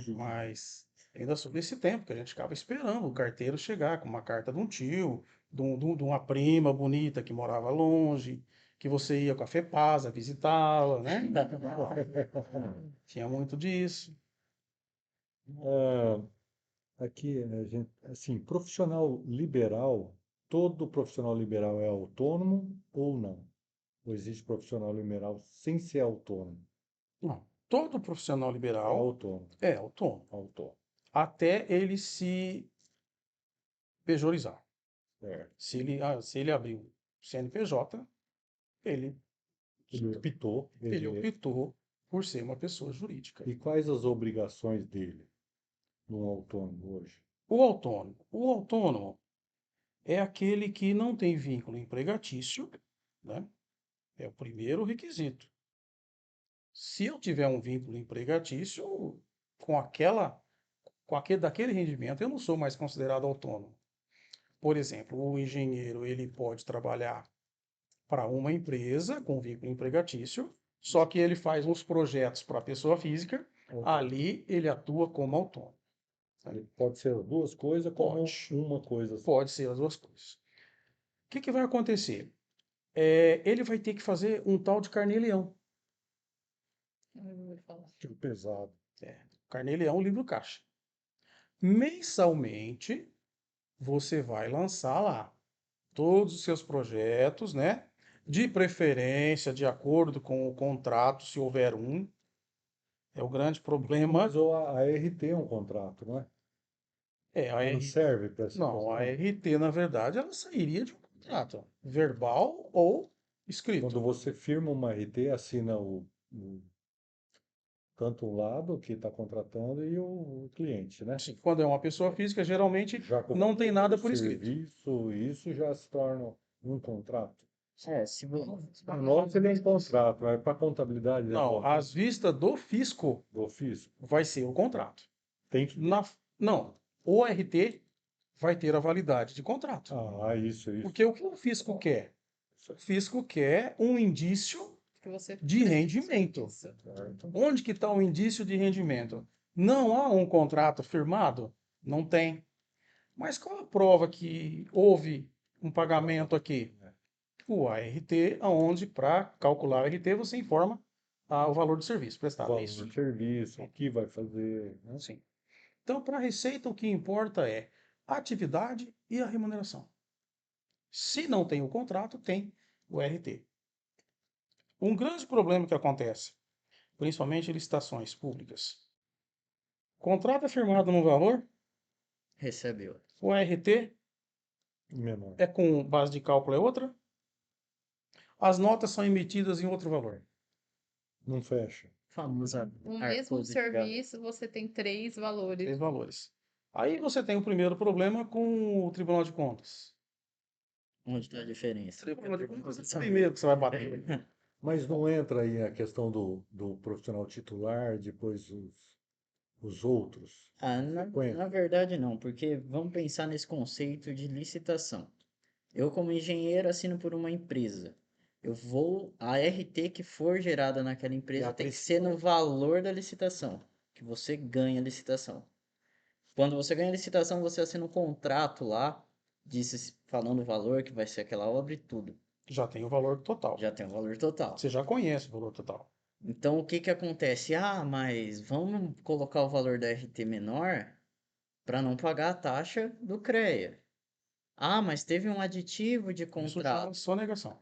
Mas ainda sou desse tempo que a gente ficava esperando o carteiro chegar com uma carta de um tio, de uma prima bonita que morava longe, que você ia com a FEPASA visitá-la, né? Tinha muito disso. Aqui, assim, profissional liberal, todo profissional liberal é autônomo ou não? Ou existe profissional liberal sem ser autônomo? Não, todo profissional É liberal autônomo, é autônomo, autônomo. até ele se pejorizar. Certo. Se ele abrir o CNPJ, Ele, Ele optou, ele optou por ser uma pessoa jurídica. E quais as obrigações dele no autônomo hoje? O autônomo é aquele que não tem vínculo empregatício, né? É o primeiro requisito. Se eu tiver um vínculo empregatício, daquele rendimento, eu não sou mais considerado autônomo. Por exemplo, o engenheiro, ele pode trabalhar para uma empresa com vínculo empregatício, só que ele faz uns projetos para a pessoa física, ali ele atua como autônomo. Pode ser as duas coisas como Pode. uma coisa só. Pode ser as duas coisas. O que vai acontecer? Ele vai ter que fazer um tal de carnê-leão. Que pesado. Carnê-leão, livro caixa. Mensalmente, você vai lançar lá todos os seus projetos, né? De preferência, de acordo com o contrato, se houver um. É o grande problema. Mas a RT é um contrato, não é? Não serve para essa Não, a questão? RT, na verdade, ela sairia de um contrato, verbal ou escrito. Quando você firma uma RT, assina tanto o lado que está contratando e o cliente, né? Sim, quando é uma pessoa física, geralmente Já com não tem nada o por escrito. serviço, isso já se torna um contrato. Se você... Para nós ele é um contrato, mas para a contabilidade Não, às vistas do fisco do ofício vai ser o contrato. tem que. Não, o RT vai ter a validade de contrato. Isso. Porque o que o fisco quer? O fisco quer um indício Que você de rendimento. Isso. Onde que está o indício de rendimento? Não há um contrato firmado? Não tem. Mas qual a prova que houve um pagamento aqui? O ART, onde para calcular o ART você informa o valor do serviço prestado. Valor do serviço, o que vai fazer, né? Sim. Então, para a Receita, o que importa é a atividade e a remuneração. Se não tem o contrato, tem o RT. Um grande problema que acontece, principalmente em licitações públicas. O contrato é firmado num valor, Recebeu. o RT Menor. é com base de cálculo é outra, as notas são emitidas em outro valor. Não fecha. Famosa No mesmo serviço, você tem três valores. 3 valores. Aí você tem o primeiro problema com o Tribunal de Contas. Onde está a diferença? O Tribunal de Contas é o primeiro que você vai bater. Mas não entra aí a questão do profissional titular, depois os outros. Na verdade não, porque vamos pensar nesse conceito de licitação. Eu, como engenheiro, assino por uma empresa. A RT que for gerada naquela empresa tem que ser no valor da licitação, que você ganha a licitação. Quando você ganha a licitação, você assina um contrato lá, falando o valor que vai ser aquela obra e tudo. Já tem o valor total. Já tem o valor total. Você já conhece o valor total. Então, o que que acontece? Mas vamos colocar o valor da RT menor para não pagar a taxa do CREA. Mas teve um aditivo de Isso contrato. chama sonegação.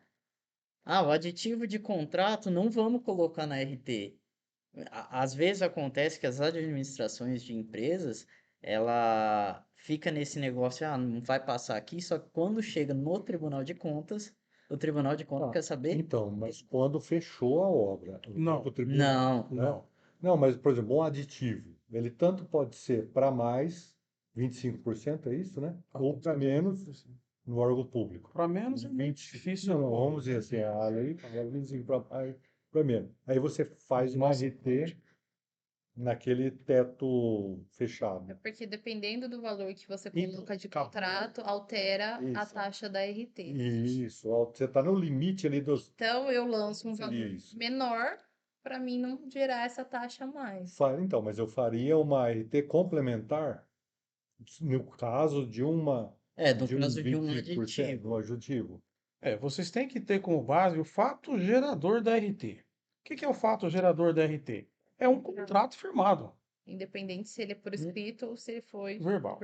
O aditivo de contrato não vamos colocar na RT. Às vezes acontece que as administrações de empresas, ela fica nesse negócio, não vai passar aqui, só que quando chega no Tribunal de Contas, o Tribunal de Contas quer saber? Então, mas quando fechou a obra, Não. o tribunal, Não. né? Não, mas, por exemplo, um aditivo, ele tanto pode ser para mais, 25%, é isso, né? Ou para menos no órgão público. Para menos é muito difícil. Não, vamos dizer assim, a lei fala 25 para menos. Aí você faz uma RT naquele teto fechado. É porque dependendo do valor que você coloca de contrato, altera a Isso. taxa da RT. Isso, você está no limite ali dos. Então, eu lanço um valor Isso. menor para mim não gerar essa taxa a mais. Então, mas eu faria uma RT complementar no caso de uma. No caso de um 25%, um aditivo. Vocês têm que ter como base o fato gerador da RT. O que é o fato gerador da RT? É um contrato firmado. Independente se ele é por escrito ou se ele foi verbal.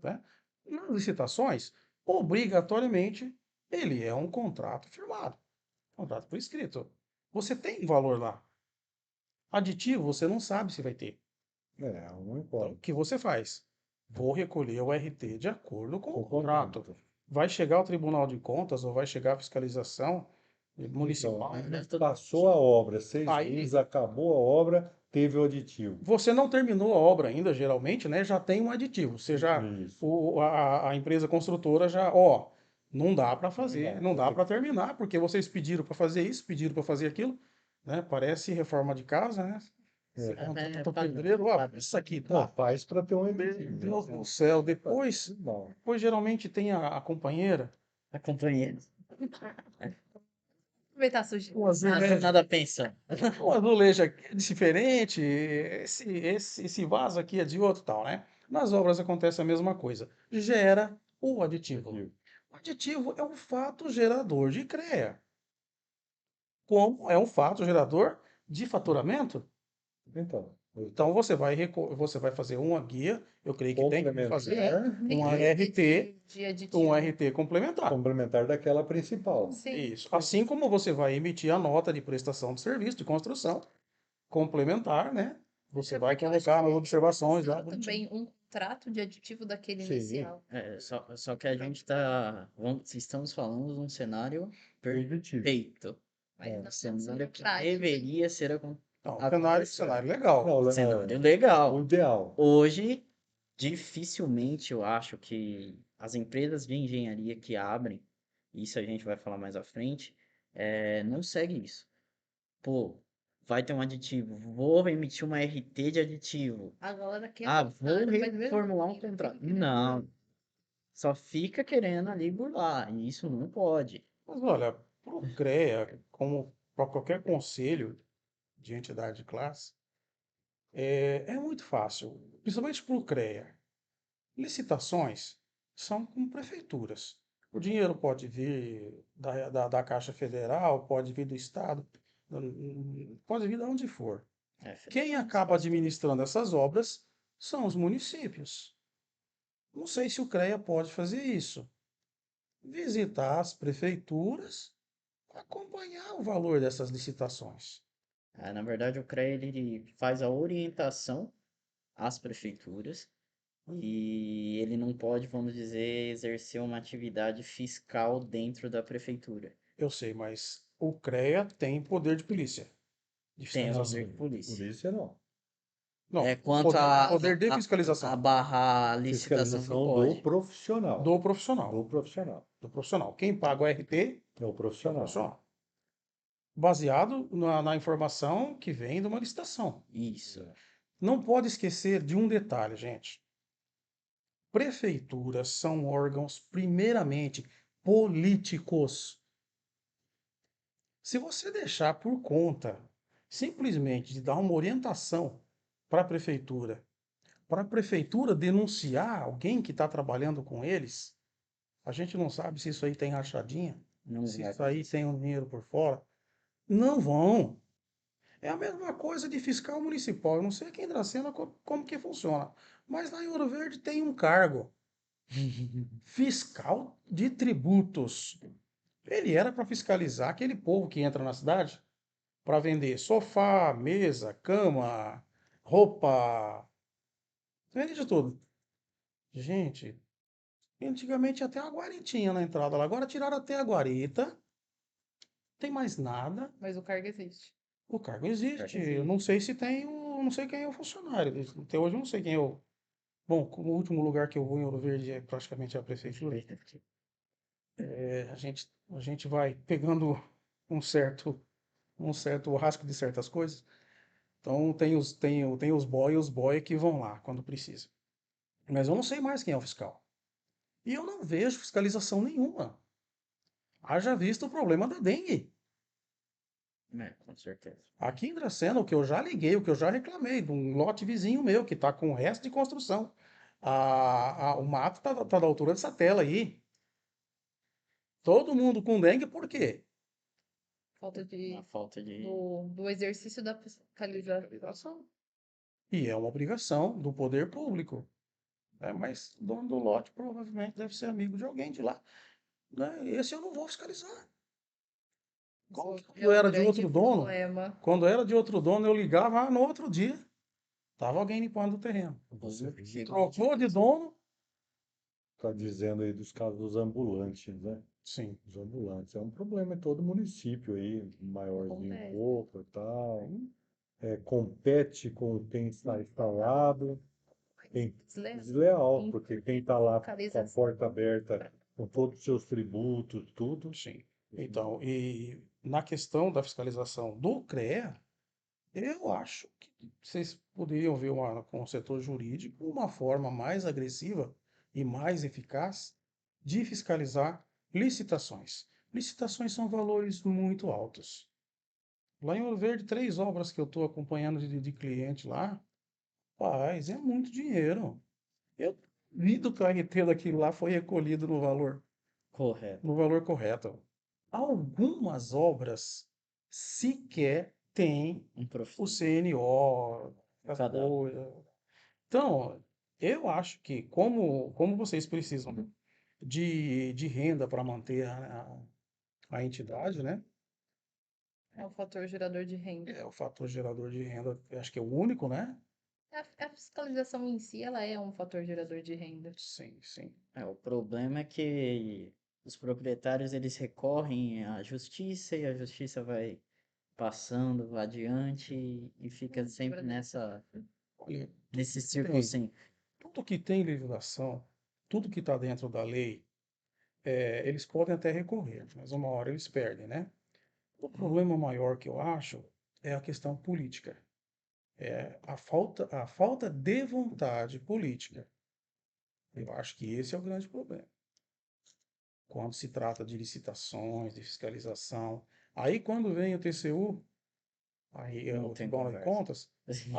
Né? Nas licitações, obrigatoriamente, ele é um contrato firmado. Contrato por escrito. Você tem um valor lá. Aditivo, você não sabe se vai ter. Não Então, importa. o que você faz? Vou recolher o RT de acordo com o contrato. Vai chegar ao Tribunal de Contas ou vai chegar à fiscalização, municipal. Então, passou a obra, 6 Aí- meses, acabou a obra, teve o aditivo. Você não terminou a obra ainda, geralmente, né? Já tem um aditivo. Você já, Isso. a empresa construtora já, ó, não dá para fazer, dá. não dá para terminar, porque vocês pediram para fazer isso, pediram para fazer aquilo, né? Parece reforma de casa, né? Você contrata o pedreiro, ó, isso aqui, Não, tá? faz para ter um Meu aditivo. Deus do céu. Depois Não. geralmente tem a companheira, A companheira. Aproveitar a sujeira. um azulejo, Nada pensa. um azulejo aqui é diferente, esse vaso aqui é de outro tal, né? Nas obras acontece a mesma coisa. Gera o aditivo. O aditivo é um fato gerador de CREA. Como é um fato gerador de faturamento? Então você vai fazer uma guia, eu creio que tem que fazer Tem um que ter RT, de aditivo. um RT complementar. Complementar daquela principal. Sim. Isso. Assim como você vai emitir a nota de prestação de serviço de construção complementar, né? Você vai colocar nas observações lá. Também um contrato de aditivo daquele Sim. inicial. Só que a gente estamos falando de um cenário Aditivo. perfeito. Mas não Cenário que prático. deveria ser Então, acontecendo. cenário legal. Não, Cenário legal. o ideal. Hoje, dificilmente eu acho que as empresas de engenharia que abrem, isso a gente vai falar mais à frente, não segue isso. Pô, vai ter um aditivo, vou emitir uma RT de aditivo. Agora que é Ah, vou contrário, mas mesmo reformular um assim, contrato. tem que- Não, só fica querendo ali burlar, e isso não pode. Mas olha, para o CREA, como para qualquer conselho de entidade de classe, é muito fácil, principalmente para o CREA. Licitações são com prefeituras. O dinheiro pode vir da Caixa Federal, pode vir do Estado, pode vir de onde for. Quem acaba administrando essas obras são os municípios. Não sei se o CREA pode fazer isso. Visitar as prefeituras, acompanhar o valor dessas licitações. Na verdade, o CREA ele faz a orientação às prefeituras e ele não pode, vamos dizer, exercer uma atividade fiscal dentro da prefeitura. Eu sei, mas o CREA tem poder de polícia. De Tem o fiscalização. poder de polícia. Polícia não. Não, Quanto poder de fiscalização a barra licitação que Fiscalização pode. do profissional. do profissional. Do profissional. Do profissional. Quem paga o RT É o é o profissional. profissional. Baseado na informação que vem de uma licitação. Isso. Não pode esquecer de um detalhe, gente. Prefeituras são órgãos, primeiramente, políticos. Se você deixar por conta, simplesmente de dar uma orientação para a prefeitura denunciar alguém que está trabalhando com eles, a gente não sabe se isso aí tem rachadinha, Não se vai isso aí tem um dinheiro por fora. Não vão. É a mesma coisa de fiscal municipal. Eu não sei aqui em Dracena como que funciona, mas lá em Ouro Verde tem um cargo. Fiscal de tributos. Ele era para fiscalizar aquele povo que entra na cidade para vender sofá, mesa, cama, roupa, vende de tudo. Gente, antigamente até a guaritinha na entrada lá, agora tiraram até a guarita. Tem mais nada. Mas o cargo existe. O cargo existe. Eu não sei se tem não sei quem é o funcionário. Até hoje eu não sei quem é o. Bom, como o último lugar que eu vou em Ouro Verde é praticamente a prefeitura. A gente vai pegando um certo rasgo de certas coisas. Então tem os boy que vão lá quando precisa. Mas eu não sei mais quem é o fiscal. E eu não vejo fiscalização nenhuma. Haja visto o problema da dengue. Com certeza. Aqui em Dracena, o que eu já liguei, o que eu já reclamei, de um lote vizinho meu que está com o resto de construção. O mato tá da altura dessa tela aí. Todo mundo com dengue, por quê? Falta de, Falta de. do exercício da fiscalização. E é uma obrigação do poder público. Mas o dono do lote provavelmente deve ser amigo de alguém de lá. Né? Esse eu não vou fiscalizar. Quando era de outro dono, quando era de outro dono, eu ligava no outro dia. Tava alguém limpando o terreno. Trocou de dono, está dizendo aí dos casos dos ambulantes, né? Sim. Os ambulantes. É um problema em todo município aí, maiorzinho um Acontece. pouco e tal. Compete com quem está instalado, quem desleal, porque quem está lá com a Fiscalização. porta aberta, com todos os seus tributos, tudo. Sim. Então, e na questão da fiscalização do CREA, eu acho que vocês poderiam ver com o setor jurídico uma forma mais agressiva e mais eficaz de fiscalizar licitações. Licitações são valores muito altos. Lá em Ouro Verde, 3 obras que eu estou acompanhando de cliente lá, paz, é muito dinheiro. Eu duvido que o RT daquilo lá foi recolhido Correto. no valor correto. Algumas obras sequer têm Um o profissional. CNO, as Cadastro. coisas. Então, eu acho que como vocês precisam de renda para manter a entidade, né? É o fator gerador de renda. É o fator gerador de renda, eu acho que é o único, né? A fiscalização em si, ela é um fator gerador de renda. Sim, sim. O problema é que os proprietários eles recorrem à justiça e a justiça vai passando adiante e fica sempre Olha, nesse tudo que círculo tem, sem. tudo que tem legislação, tudo que está dentro da lei, eles podem até recorrer, mas uma hora eles perdem, né? O problema maior que eu acho é a questão política. É a falta de vontade política. Eu acho que esse é o grande problema. Quando se trata de licitações, de fiscalização. Aí quando vem o TCU, aí é Não o tem Tribunal de conversa. Contas,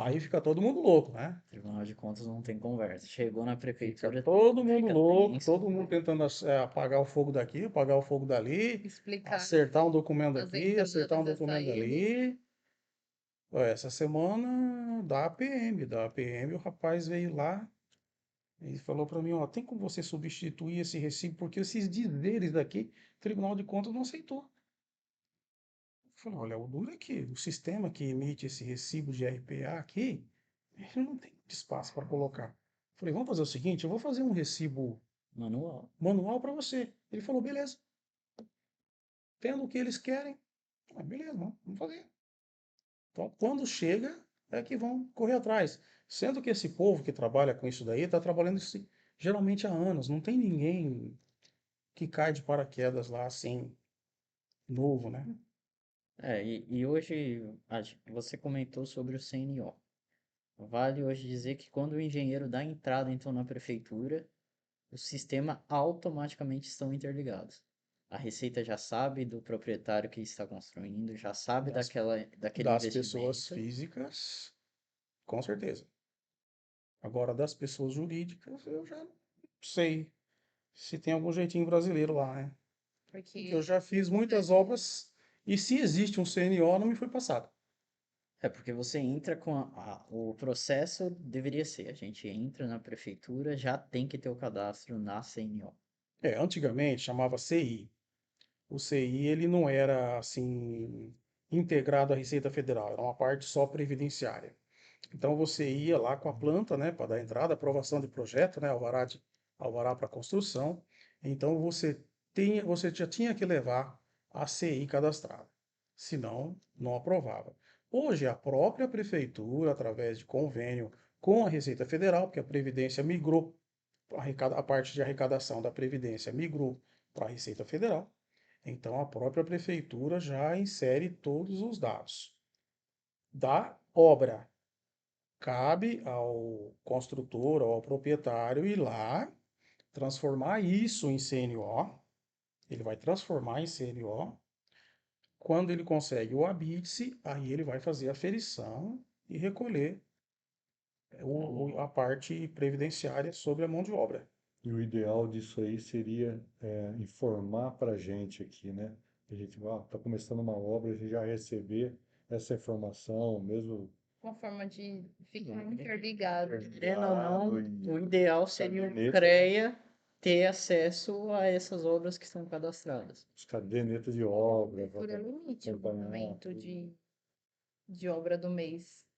aí fica todo mundo louco, né? Tribunal de Contas não tem conversa. Chegou na Fica prefeitura, todo mundo fica louco, tenso. todo mundo tentando apagar o fogo daqui, apagar o fogo dali, Explicar acertar um documento as aqui, acertar um entradas, as documento saídas. ali. Essa semana da APM, o rapaz veio lá e falou para mim, ó, tem como você substituir esse recibo, porque esses dizeres daqui, o Tribunal de Contas não aceitou. Eu falei, olha, o duro é que o sistema que emite esse recibo de RPA aqui, ele não tem espaço para colocar. Eu falei, vamos fazer o seguinte, eu vou fazer um recibo Manual. manual para você. Ele falou, beleza. Tendo o que eles querem, beleza, vamos fazer. Então, quando chega, é que vão correr atrás. Sendo que esse povo que trabalha com isso daí está trabalhando isso geralmente há anos. Não tem ninguém que cai de paraquedas lá assim, novo, né? E hoje você comentou sobre o CNO. Vale hoje dizer que quando o engenheiro dá entrada então na prefeitura, o sistema automaticamente estão interligados. A Receita já sabe do proprietário que está construindo, já sabe Das, daquele das pessoas investimento. físicas, com certeza. Agora, das pessoas jurídicas, eu já não sei se tem algum jeitinho brasileiro lá, né? Porque eu Porque já fiz muitas obras e se existe um CNO, não me foi passado. Porque você entra com o processo deveria ser, a gente entra na prefeitura, já tem que ter o cadastro na CNO. Antigamente chamava CI. O CI ele não era assim integrado à Receita Federal, era uma parte só previdenciária. Então você ia lá com a planta, né, para dar entrada, aprovação de projeto, né, alvará para construção. Então você já tinha que levar a CI cadastrada, senão não aprovava. Hoje a própria prefeitura, através de convênio com a Receita Federal, porque a Previdência migrou, a parte de arrecadação da Previdência migrou para a Receita Federal. Então a própria prefeitura já insere todos os dados da obra. Cabe ao construtor ou ao proprietário ir lá, transformar isso em CNO. Ele vai transformar em CNO. Quando ele consegue o habite-se, aí ele vai fazer a ferição e recolher a parte previdenciária sobre a mão de obra. E o ideal disso aí seria informar para a gente aqui, né? A gente está começando uma obra, a gente já receber essa informação, mesmo uma forma de ficar interligado. Querendo ou não, e o ideal seria o caderneta, CREA ter acesso a essas obras que estão cadastradas. os cadernetas de obra, Por limite o acompanhar pagamento tudo. de obra do mês.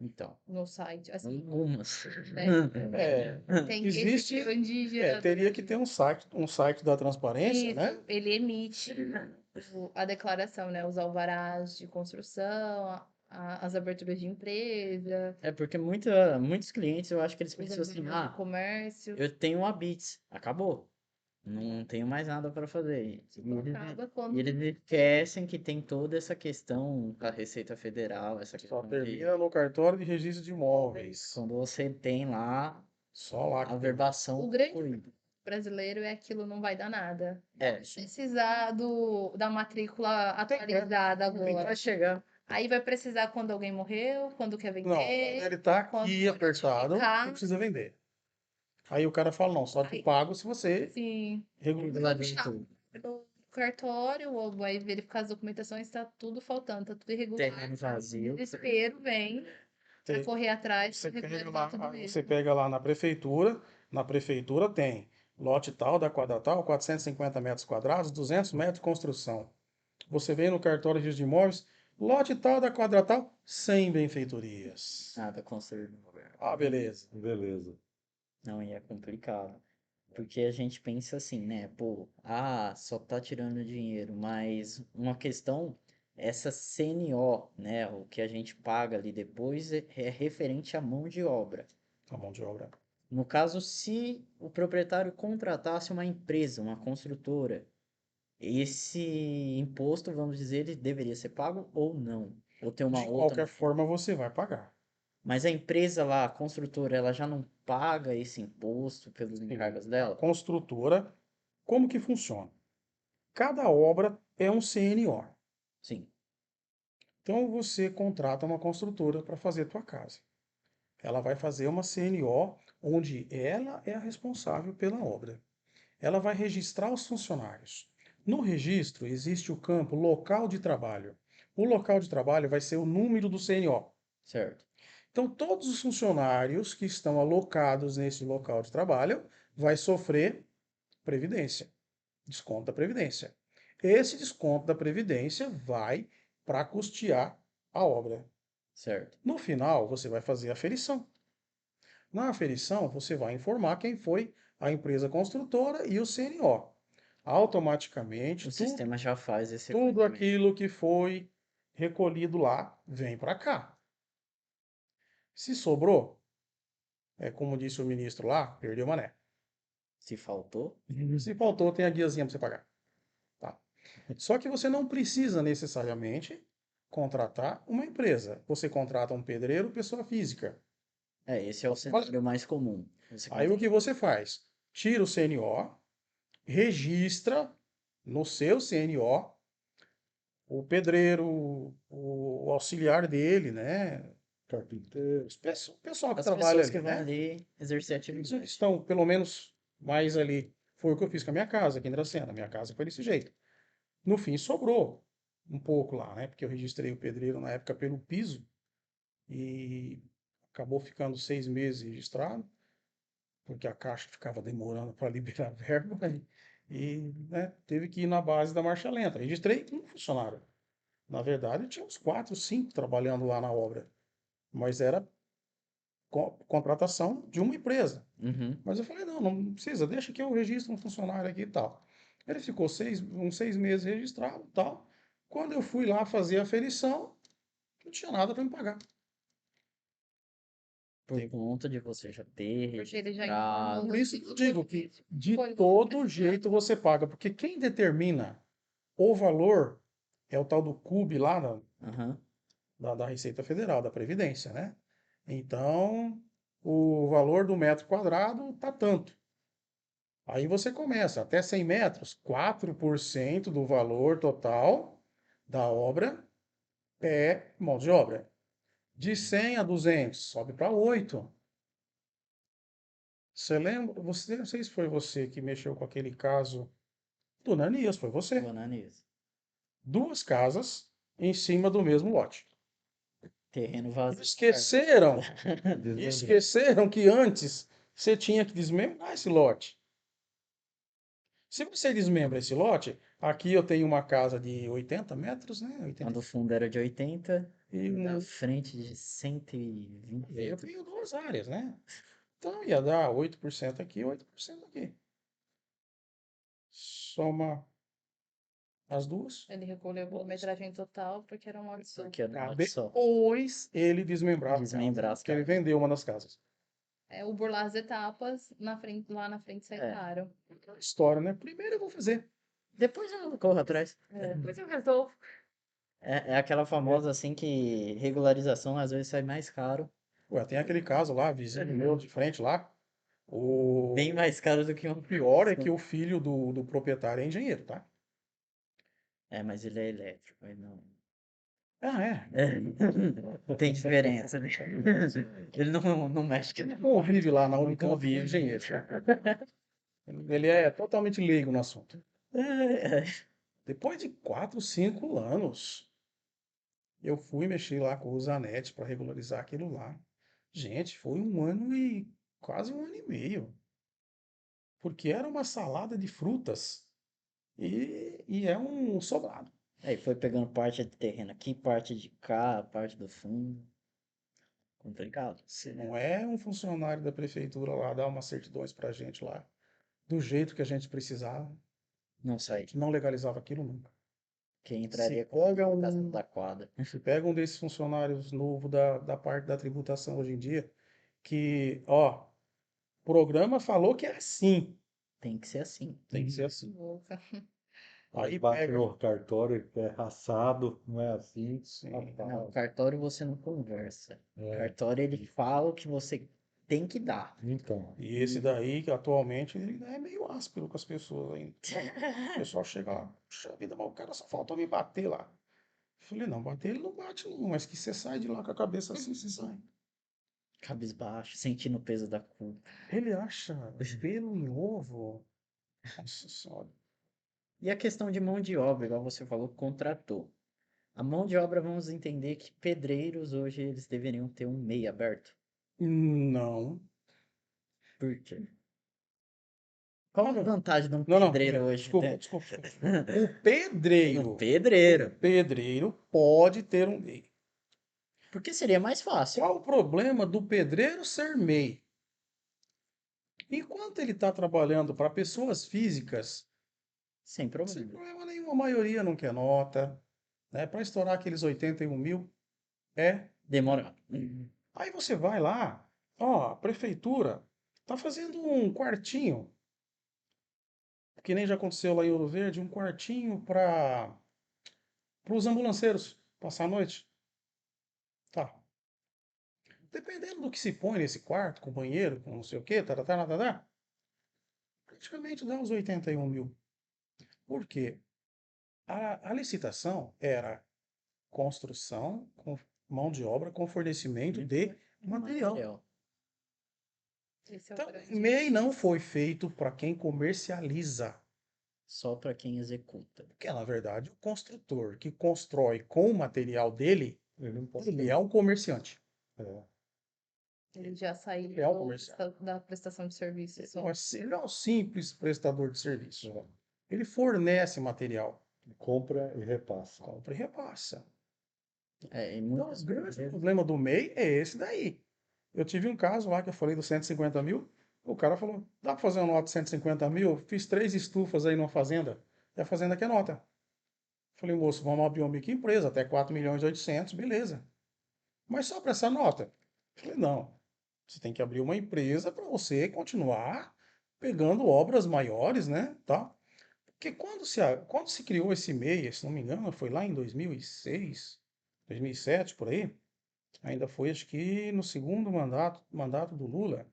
Então, no site. Assim, algumas. tem Existe, esse grande gerador. teria que ter um site da transparência, né? Isso, ele emite a declaração, né? Os alvarás de construção, as aberturas de empresa, É porque muitos clientes, eu acho que eles os pensam assim, aberturas de comércio. eu tenho a Bits, acabou. Não tenho mais nada para fazer. Acaba E quando eles esquecem que tem toda essa questão com a Receita Federal, essa Só questão de termina no cartório de registro de imóveis. quando você tem lá Só lá a que tem. verbação o grande incluída. brasileiro é aquilo não vai dar nada. É, Precisar da matrícula atualizada agora. vai chegar. Aí vai precisar quando alguém morreu, quando quer Não, vender, ele tá quando aqui for apertado, notificar. não precisa vender. Aí o cara fala, não, só te Aí- pago se você Sim, regularizar. no cartório, ou vai verificar as documentações, está tudo faltando, tá tudo irregular. Terreno vazio. Desespero vem pra Tem- correr atrás, Você pra pega regularizar lá, tudo aí isso. você pega lá na prefeitura tem lote tal, da quadra tal, 450 metros quadrados, 200 metros de construção. Você vem no cartório de registro de imóveis, lote tal, da quadra tal, 100 benfeitorias. Nada construído. Ah, beleza. Beleza. Não, e é complicado. Porque a gente pensa assim, né? Pô, só tá tirando dinheiro, mas uma questão, essa CNO, né? O que a gente paga ali depois é referente à mão de obra. A mão de obra. No caso, se o proprietário contratasse uma empresa, uma construtora, esse imposto, vamos dizer, ele deveria ser pago ou não? Ou ter uma De outra. qualquer forma, você vai pagar. Mas a empresa lá, a construtora, ela já não paga esse imposto pelas encargas A dela? construtora, como que funciona? Cada obra é um CNO. Sim, Então você contrata uma construtora para fazer a tua casa. Ela vai fazer uma CNO onde ela é a responsável pela obra. Ela vai registrar os funcionários. No registro existe o campo local de trabalho. O local de trabalho vai ser o número do CNO. certo. Então todos os funcionários que estão alocados nesse local de trabalho vai sofrer previdência, desconto da previdência. Esse desconto da previdência vai para custear a obra. Certo. No final, você vai fazer a aferição. Na aferição, você vai informar quem foi a empresa construtora e o CNO. Automaticamente, O sistema já faz esse tudo reconhecimento. aquilo que foi recolhido lá vem para cá. Se sobrou, é como disse o ministro lá, perdeu mané. Se faltou, Se faltou, tem a guiazinha para você pagar. Tá? Só que você não precisa necessariamente contratar uma empresa. Você contrata um pedreiro, pessoa física. esse é o cenário mais comum. Você Aí o que você faz? Tira o CNO, registra no seu CNO o pedreiro, o auxiliar dele, né? Carpinteiro. O pessoal que As trabalha pessoas ali, que vão né? ali exercer Eles atividade. estão, pelo menos, mais ali. Foi o que eu fiz com a minha casa aqui em Dracena. Minha casa foi desse jeito. No fim, sobrou um pouco lá, né? Porque eu registrei o pedreiro na época pelo piso e acabou ficando 6 meses registrado, porque a Caixa ficava demorando para liberar verba e né, teve que ir na base da marcha lenta. Registrei um funcionário. Na verdade, tinha uns 4, 5 trabalhando lá na obra, mas era contratação de uma empresa. Uhum. Mas eu falei, não precisa, deixa que eu registro um funcionário aqui e tal. Ele ficou uns 6 meses registrado e tal. Quando eu fui lá fazer a aferição, não tinha nada para me pagar. Por conta de você já ter Porque ele já registrado. informou Por isso que eu digo que de Foi. todo jeito você paga, porque quem determina o valor é o tal do CUB lá Aham. da Receita Federal, da Previdência, né? Então, o valor do metro quadrado tá tanto. Aí você começa, até 100 metros, 4% do valor total da obra é mão de obra. De 100 a 200, sobe para 8. Você lembra? Você, não sei se foi você que mexeu com aquele caso do Nanias, foi você. Vou nisso. 2 casas em cima do mesmo lote. Terreno vazio. Esqueceram que antes você tinha que desmembrar esse lote. Se você desmembra esse lote, aqui eu tenho uma casa de 80 metros, né? 80, Quando o fundo era de 80, E Na frente de 120. eu tenho duas áreas, né? Então ia dar 8% aqui, 8% aqui. Soma as duas. Ele recolheu a quilometragem total porque era um lote só. Porque era Pra uma só. depois ele desmembrar as Desmembrar casas, as que ele casas. vendeu uma das casas. É, o burlar as etapas, lá na frente sai É. caro. História, né? Primeiro eu vou fazer. Depois eu corro atrás. Depois eu resolvo. É aquela famosa assim que regularização às vezes sai mais caro. Ué, tem aquele caso lá, vizinho meu de frente lá. O Bem mais caro do que um. pior é que o filho do proprietário é engenheiro, tá? É, mas ele é elétrico, ele não. Ah, é. Tem diferença, né? Ele não mexe com Ele convive lá na Unicamp, convive. engenheiro. Ele é totalmente leigo no assunto. É. Depois de 4, 5 anos, eu fui mexer lá com o Zanetti para regularizar aquilo lá. Gente, foi 1 ano e quase 1 ano e meio. Porque era uma salada de frutas e é um sobrado. Aí foi pegando parte de terreno aqui, parte de cá, parte do fundo. Complicado. Se não é um funcionário da prefeitura lá dar umas certidões pra gente lá, do jeito que a gente precisava, Não a sai. gente não legalizava aquilo nunca. Quem entraria Se pega com um- a casa da quadra. Se pega um desses funcionários novos da parte da tributação hoje em dia, que, ó, o programa falou que é assim, Tem que ser assim. tem que ser assim. Louca. Aí Aí bate pega. no cartório, é assado, não é assim. Sim. Não, Rapaz, cartório você não conversa. é, Cartório ele fala o que você tem que dar. então, E esse daí, que atualmente, ele é meio áspero com as pessoas ainda. O pessoal chega lá, puxa vida, mas o cara só faltou me bater lá. Eu falei, não, bater ele não bate não, mas que você sai de lá com a cabeça assim, você sai. Cabisbaixo, sentindo o peso da culpa. Ele acha pelo em ovo. Nossa senhora. E a questão de mão de obra, igual você falou, contratou. A mão de obra, vamos entender que pedreiros hoje eles deveriam ter um MEI aberto. Não. Por quê? Qual a Não, vantagem de um não, pedreiro hoje? desculpa, desculpa. O pedreiro, Um pedreiro. pedreiro pode ter um MEI. Porque seria mais fácil. Qual o problema do pedreiro ser MEI? Enquanto ele está trabalhando para pessoas físicas, Sem sem problema. problema nenhum, a maioria não quer nota, né? Para estourar aqueles 81 mil, é. Demora. Aí você vai lá, ó, a prefeitura tá fazendo um quartinho, que nem já aconteceu lá em Ouro Verde, um quartinho para os ambulanceiros passar a noite. Tá. Dependendo do que se põe nesse quarto, com banheiro, com não sei o quê, praticamente dá uns 81 mil. Por quê? A licitação era construção com mão de obra com fornecimento de material. Esse é o Então, grande. MEI não foi feito para quem comercializa. Só para quem executa. Porque, na verdade, o construtor que constrói com o material dele, ele não pode ele ter. é um comerciante. É. Ele já saiu Ele é um comercial. da prestação de serviço só. Ele é um simples prestador de serviço. É. Ele fornece material, Compra e repassa. compra e repassa. É, e Então, muitas o grande vezes- problema do MEI é esse daí. Eu tive um caso lá que eu falei dos 150 mil. O cara falou: dá para fazer uma nota de 150 mil? Fiz 3 estufas aí numa fazenda. E a fazenda quer nota. Falei, moço, vamos abrir uma microempresa, até 4 milhões e 800, beleza. Mas só para essa nota? Falei, não. Você tem que abrir uma empresa para você continuar pegando obras maiores, né? Tá? Porque quando se criou esse MEI, se não me engano, foi lá em 2006, 2007, por aí. Ainda foi, acho que no segundo mandato do Lula.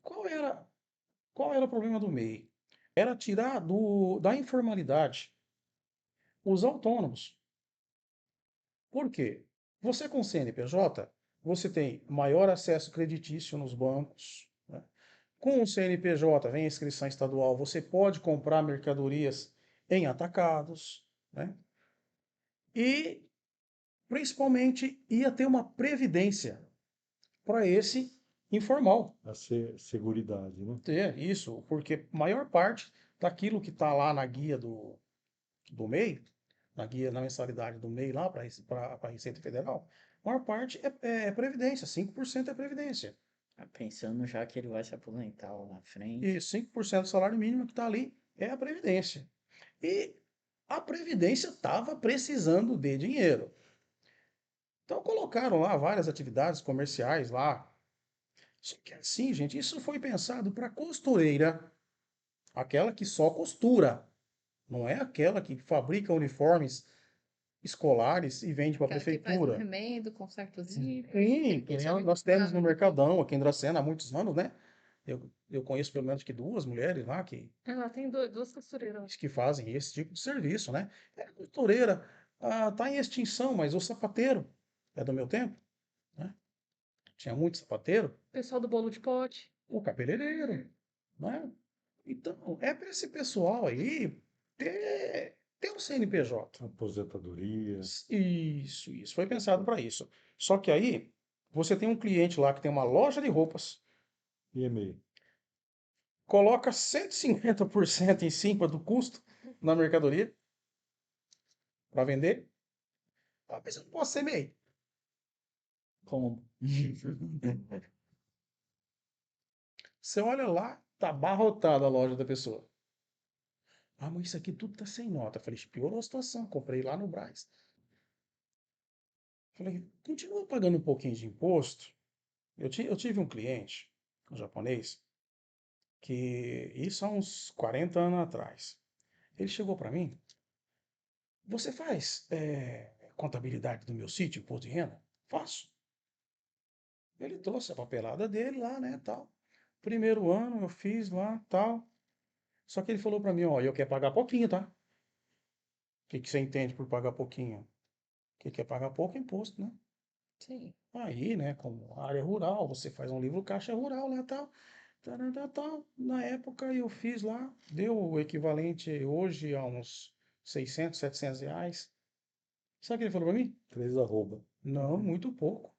Qual era o problema do MEI? Era tirar da informalidade os autônomos. Por quê? Você com CNPJ, você tem maior acesso creditício nos bancos, né? Com o CNPJ, vem a inscrição estadual, você pode comprar mercadorias em atacados, né? E, principalmente, ia ter uma previdência para esse informal. A seguridade, né? Ter isso, porque a maior parte daquilo que está lá na guia do MEI na mensalidade do MEI lá para a Receita Federal, a maior parte é Previdência, 5% é Previdência. Pensando já que ele vai se aposentar lá na frente. E 5% do salário mínimo que está ali é a Previdência. E a Previdência estava precisando de dinheiro. Então colocaram lá várias atividades comerciais lá. Só que assim, gente, isso foi pensado para costureira, aquela que só costura, não é aquela que fabrica uniformes escolares e vende para a Aquela que faz um prefeitura. remendo, conserta os zíper. Sim, que nem nós temos no Mercadão, aqui em Dracena, há muitos anos, né? Eu conheço pelo menos que 2 mulheres lá Ela tem duas costureiras. que fazem esse tipo de serviço, né? A costureira está em extinção, mas o sapateiro é do meu tempo, né? Tinha muito sapateiro. Pessoal do bolo de pote. O cabeleireiro, né? Então, é para esse pessoal aí ter um CNPJ. Aposentadoria. Isso. Foi pensado para isso. Só que aí, você tem um cliente lá que tem uma loja de roupas, E e-mail. coloca 150% em cima do custo na mercadoria para vender. Ah, mas eu não posso ser MEI. Como? Você olha lá, tá abarrotada a loja da pessoa. Ah, mas isso aqui tudo tá sem nota. Eu falei, piorou a situação. Comprei lá no Brás. Falei, continua pagando um pouquinho de imposto. Eu tive um cliente, um japonês, que isso há uns 40 anos atrás. Ele chegou para mim, você faz contabilidade do meu sítio, imposto de renda? Faço. Ele trouxe a papelada dele lá, né, tal. Primeiro ano eu fiz lá, tal. Só que ele falou para mim, ó, eu quero pagar pouquinho, tá? O que você entende por pagar pouquinho? Que quer pagar pouco imposto, né? Sim. Aí, né, como área rural, você faz um livro caixa rural lá, tal. Tarará, tal. Na época eu fiz lá, deu o equivalente hoje a uns 600, 700 reais. Sabe o que ele falou para mim? 3 arroba. Não, muito pouco.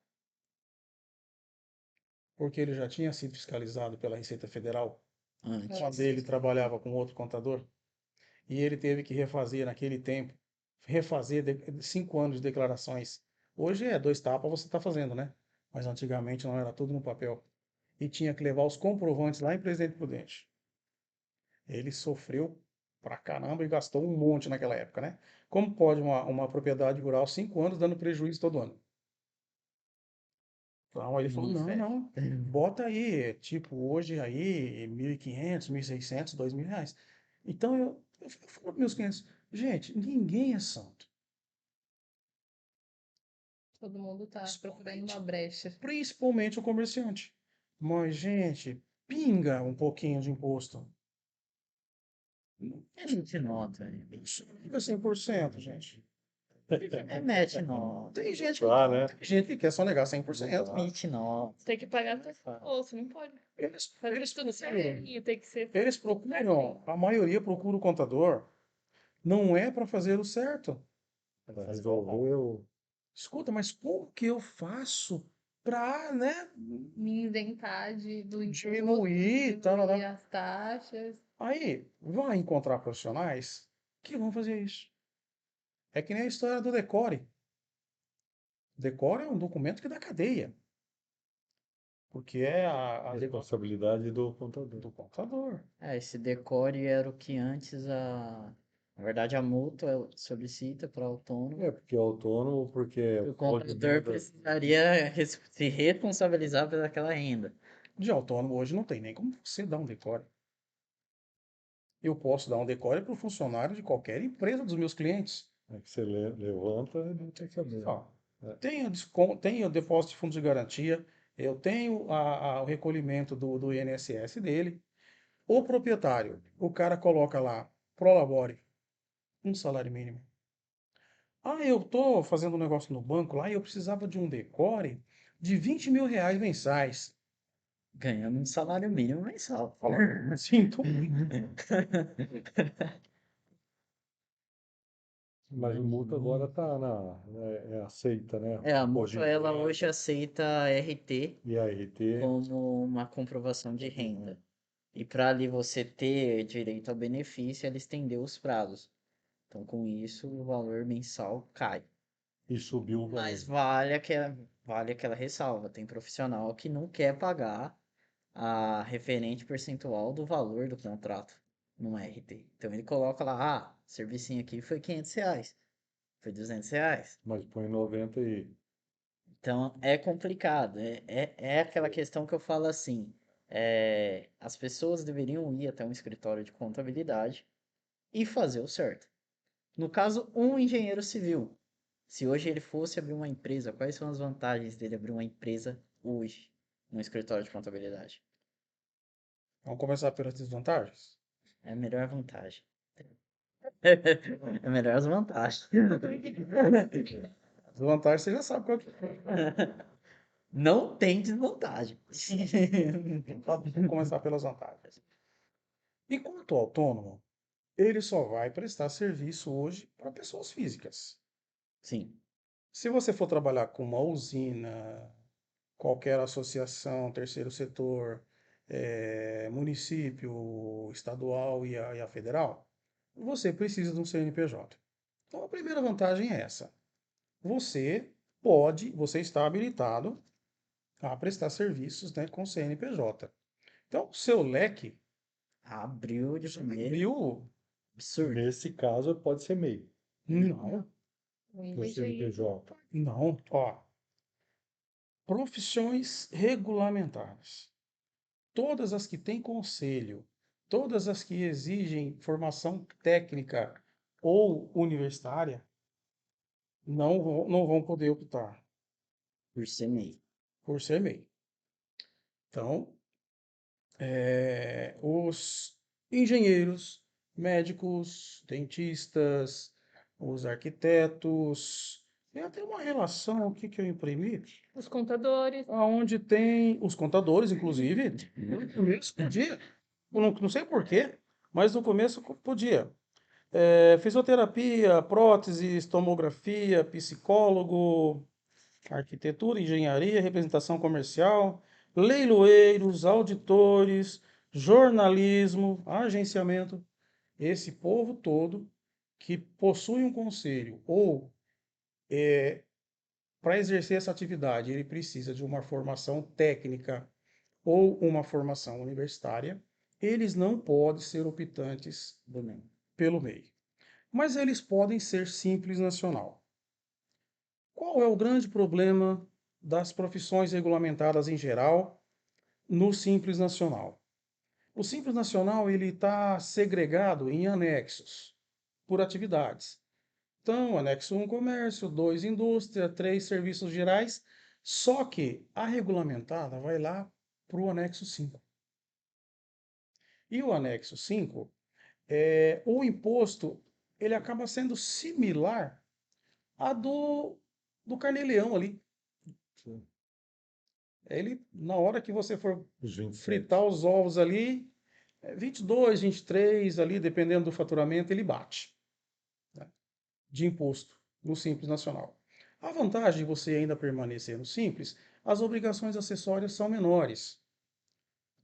Porque ele já tinha sido fiscalizado pela Receita Federal Antes. quando ele trabalhava com outro contador. E ele teve que refazer naquele tempo, 5 anos de declarações. Hoje é 2 tapas você está fazendo, né? Mas antigamente não era tudo no papel. E tinha que levar os comprovantes lá em Presidente Prudente. Ele sofreu pra caramba e gastou um monte naquela época, né? Como pode uma propriedade rural 5 anos dando prejuízo todo ano? Então ele falou, não, bota aí, tipo, hoje aí, 1.500, 1.600, 2.000 reais. Então eu falo para meus clientes, gente, ninguém é santo. Todo mundo tá procurando uma brecha. Principalmente o comerciante. Mas, gente, pinga um pouquinho de imposto. Mete nota. Fica 100%, gente. Mete nota. Tem gente, Né? tem gente que quer só negar 100%. Mete nota. Tem que pagar todo imposto, não pode. Fazer Eles tudo certinho, tem que ser. Eles procuram, a maioria procura o contador, não é para fazer o certo. Resolveu. Escuta, mas como que eu faço para, né, Me inventar do imposto, diminuir, diminuir as taxas. Aí, vai encontrar profissionais que vão fazer isso. É que nem a história do Decore. Decore é um documento que dá cadeia. Porque é a Responsabilidade do contador. do contador. Esse decore era o que antes Na verdade, a multa solicita para autônomo. É, porque é autônomo, porque O contador precisaria se responsabilizar por aquela renda. De autônomo hoje não tem nem como você dar um decore. Eu posso dar um decore para o funcionário de qualquer empresa dos meus clientes. É que você levanta e não tem que saber. Ó, tenho desconto, tenho depósito de fundo de garantia, eu tenho o recolhimento do INSS dele. O proprietário, o cara coloca lá, Prolabore, um salário mínimo. Ah, eu tô fazendo um negócio no banco lá e eu precisava de um decore de 20 mil reais mensais. Ganhando um salário mínimo mensal. Sinto. Mas a multa agora tá é aceita, né? A Hoje multa em ela dia. hoje aceita a RT E a RT, como uma comprovação de renda. E para ali você ter direito ao benefício, ela estendeu os prazos. Então, com isso, o valor mensal cai. E subiu o valor. Mas vale aquela ressalva. Tem profissional que não quer pagar a referente percentual do valor do contrato no RT. Então ele coloca lá, servicinho aqui foi R$ 500, foi R$ 200. Mas põe 90 e... Então é complicado. É aquela questão que eu falo assim. As pessoas deveriam ir até um escritório de contabilidade e fazer o certo. No caso, um engenheiro civil. Se hoje ele fosse abrir uma empresa, quais são as vantagens dele abrir uma empresa hoje no escritório de contabilidade? Vamos começar pelas desvantagens? É a melhor vantagem. É a melhor as vantagens. As desvantagens você já sabe qual que é. Não tem desvantagem. Vamos começar pelas vantagens. Enquanto autônomo, ele só vai prestar serviço hoje para pessoas físicas. Sim, Se você for trabalhar com uma usina, qualquer associação, terceiro setor, município, estadual e a federal, você precisa de um CNPJ. Então, a primeira vantagem é essa. Você está habilitado a prestar serviços, né, com CNPJ. Então, seu leque abriu de primeiro. abriu. Absurdo. Nesse caso, pode ser MEI. Não, O No engenheiro. CNPJ. não. Ó, profissões regulamentadas. Todas as que têm conselho, todas as que exigem formação técnica ou universitária, não vão poder optar Por ser MEI. por ser MEI. Então, os engenheiros, médicos, dentistas, os arquitetos, tem até uma relação aqui que eu imprimi, Os contadores. onde tem os contadores, inclusive, no começo podia, eu não sei por quê, mas no começo podia. Fisioterapia, próteses, tomografia, psicólogo, arquitetura, engenharia, representação comercial, leiloeiros, auditores, jornalismo, agenciamento. Esse povo todo que possui um conselho ou para exercer essa atividade ele precisa de uma formação técnica ou uma formação universitária, eles não podem ser optantes pelo MEI. Mas eles podem ser simples nacional. Qual é o grande problema das profissões regulamentadas em geral no Simples Nacional? O Simples Nacional ele está segregado em anexos por atividades. Então, anexo 1, comércio, 2, indústria, 3, serviços gerais. Só que a regulamentada vai lá para o anexo 5. E o anexo 5, o imposto, ele acaba sendo similar a do carnê-leão ali. Ele, na hora que você for Os 27. fritar os ovos ali, 22, 23 ali, dependendo do faturamento, ele bate, né, de imposto no Simples Nacional. A vantagem de você ainda permanecer no Simples, as obrigações acessórias são menores.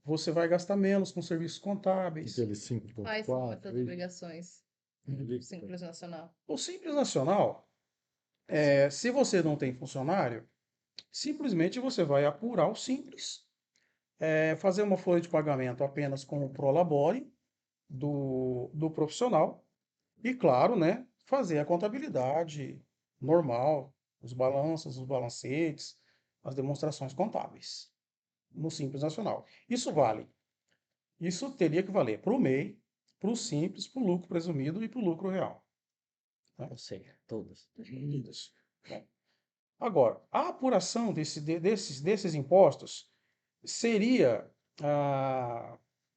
Você vai gastar menos com serviços contábeis. Aquele Quais são 5.4. essas obrigações do Simples Nacional? O Simples Nacional, se você não tem funcionário, simplesmente você vai apurar o Simples, fazer uma folha de pagamento apenas com o Prolabore do profissional e, claro, né, fazer a contabilidade normal, os balanços, os balancetes, as demonstrações contábeis no Simples Nacional. Isso teria que valer para o MEI, para o Simples, para o lucro presumido e para o lucro real. Ou seja, todos. Isso. Agora, a apuração desses impostos seria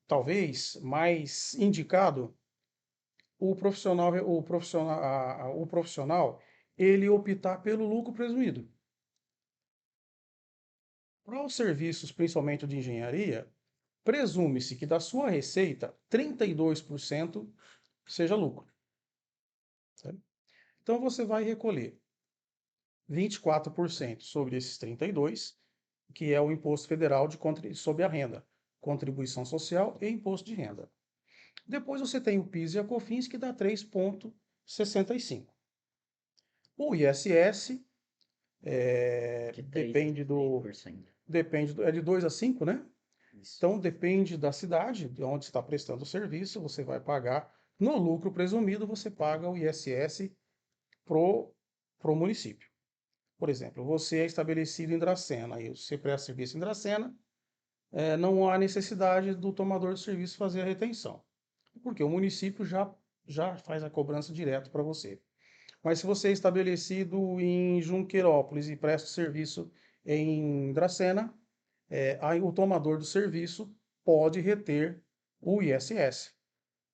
talvez mais indicado o profissional ele optar pelo lucro presumido. Para os serviços, principalmente de engenharia, presume-se que da sua receita, 32% seja lucro. Certo? Então você vai recolher 24% sobre esses 32%, que é o imposto federal sobre a renda, contribuição social e imposto de renda. Depois você tem o PIS e a COFINS, que dá 3,5%. 65. O ISS De 3 depende do, 3%. é de 2 a 5, né? Isso. Então depende da cidade, de onde você está prestando o serviço, você vai pagar. No lucro presumido, você paga o ISS pro município. Por exemplo, você é estabelecido em Dracena e você presta serviço em Dracena, não há necessidade do tomador de serviço fazer a retenção, porque o município já faz a cobrança direto para você. Mas se você é estabelecido em Junqueirópolis e presta serviço em Dracena, aí o tomador do serviço pode reter o ISS,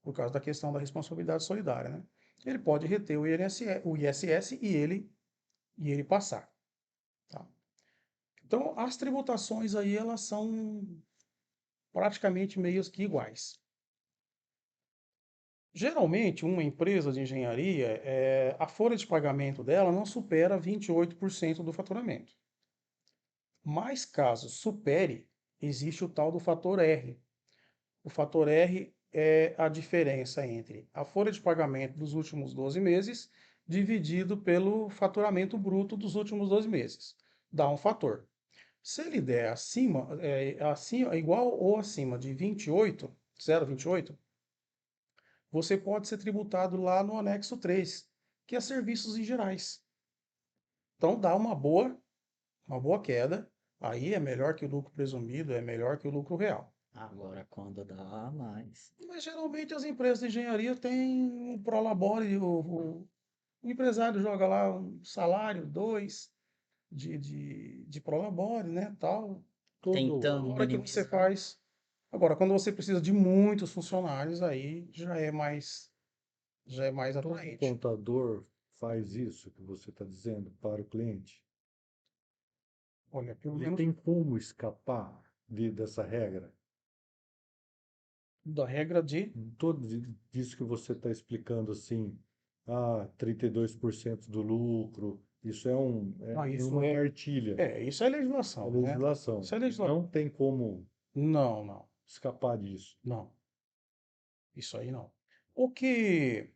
por causa da questão da responsabilidade solidária, né? Ele pode reter o ISS e ele passar, tá? Então, as tributações aí, elas são praticamente meios que iguais. Geralmente, uma empresa de engenharia, a folha de pagamento dela não supera 28% do faturamento. Mas caso supere, existe o tal do fator R. O fator R é a diferença entre a folha de pagamento dos últimos 12 meses dividido pelo faturamento bruto dos últimos 12 meses. Dá um fator. Se ele der acima, igual ou acima de 0,28, você pode ser tributado lá no anexo 3, que é serviços em gerais. Então dá uma boa queda. Aí é melhor que o lucro presumido, é melhor que o lucro real. Agora, quando dá mais. Mas geralmente as empresas de engenharia têm um prolabore, o empresário joga lá um salário, 2 de prolabore, né, tal. Tentando Na hora que você minimizar. faz. Agora, quando você precisa de muitos funcionários, aí já é mais Todo atraente. contador faz isso que você está dizendo para o cliente. Olha, pelo Ele menos tem como escapar dessa regra? da regra de. Tudo isso que você está explicando assim, 32% do lucro, isso Não, isso uma cartilha, isso é é legislação, né? legislação. Isso é legislação. Não tem como Não. escapar disso. Não. Isso aí não. O que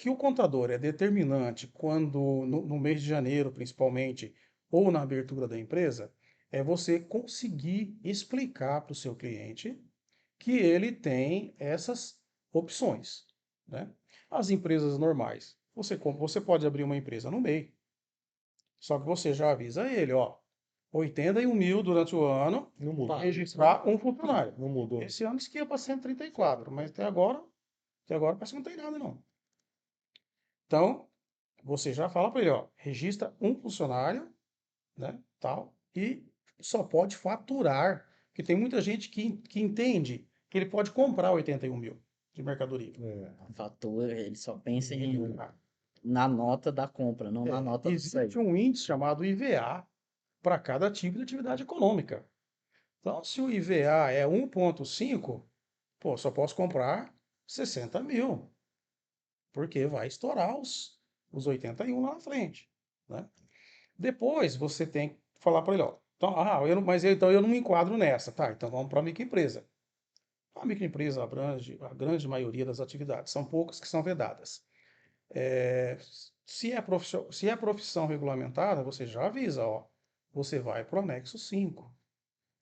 o contador é determinante quando, no mês de janeiro, principalmente, ou na abertura da empresa, é você conseguir explicar para o seu cliente que ele tem essas opções, né? As empresas normais, você pode abrir uma empresa no MEI, só que você já avisa ele, ó, 81 mil durante o ano, Não mudou. registrar um funcionário. Não mudou. Esse ano esquia para 134, mas até agora parece que não tem nada, não. Então, você já fala para ele, ó, registra um funcionário, né, tal, e só pode faturar, porque tem muita gente que entende que ele pode comprar 81 mil de mercadoria. O fator, ele só pensa Uhum. na nota da compra, não na nota do Existe saída. um índice chamado IVA para cada tipo de atividade econômica. Então, se o IVA é 1,5, pô, só posso comprar 60 mil, porque vai estourar os 81 lá na frente, né? Depois você tem que falar para ele, ó, então, então eu não me enquadro nessa, tá? Então vamos para a microempresa. A microempresa abrange a grande maioria das atividades, são poucas que são vedadas. Se é profissão regulamentada, você já avisa, ó, você vai para o anexo 5.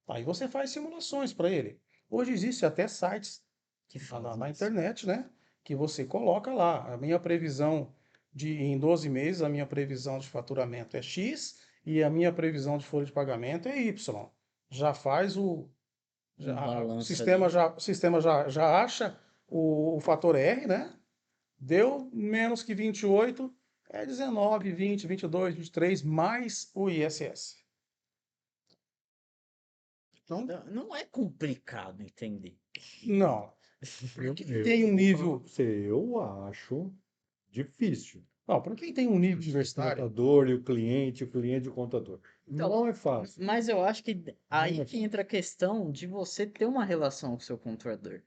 Aí você faz simulações para ele. Hoje existe até sites Que na faz isso. internet, né? Que você coloca lá. A minha previsão em 12 meses, a minha previsão de faturamento é X e a minha previsão de folha de pagamento é Y. Já faz o balanço o sistema já acha o fator R, né? Deu menos que 28, é 19, 20, 22, 23, mais o ISS. Então, Não é complicado entender. não. Tem um nível. Eu acho difícil. Não, para quem tem um nível O universitário, contador e o cliente e o contador. Então, Não é fácil. Mas eu acho que aí Não é que entra a questão de você ter uma relação com o seu contador.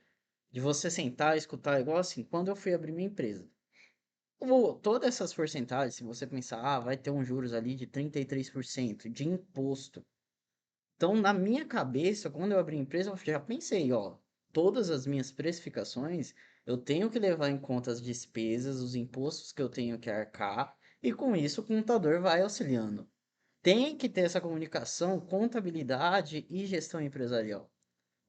De você sentar e escutar, igual assim, quando eu fui abrir minha empresa. Todas essas porcentagens, se você pensar, vai ter um juros ali de 33% de imposto. Então, na minha cabeça, quando eu abri a empresa, eu já pensei, ó, todas as minhas precificações, Eu tenho que levar em conta as despesas, os impostos que eu tenho que arcar, e com isso o contador vai auxiliando. Tem que ter essa comunicação, contabilidade e gestão empresarial.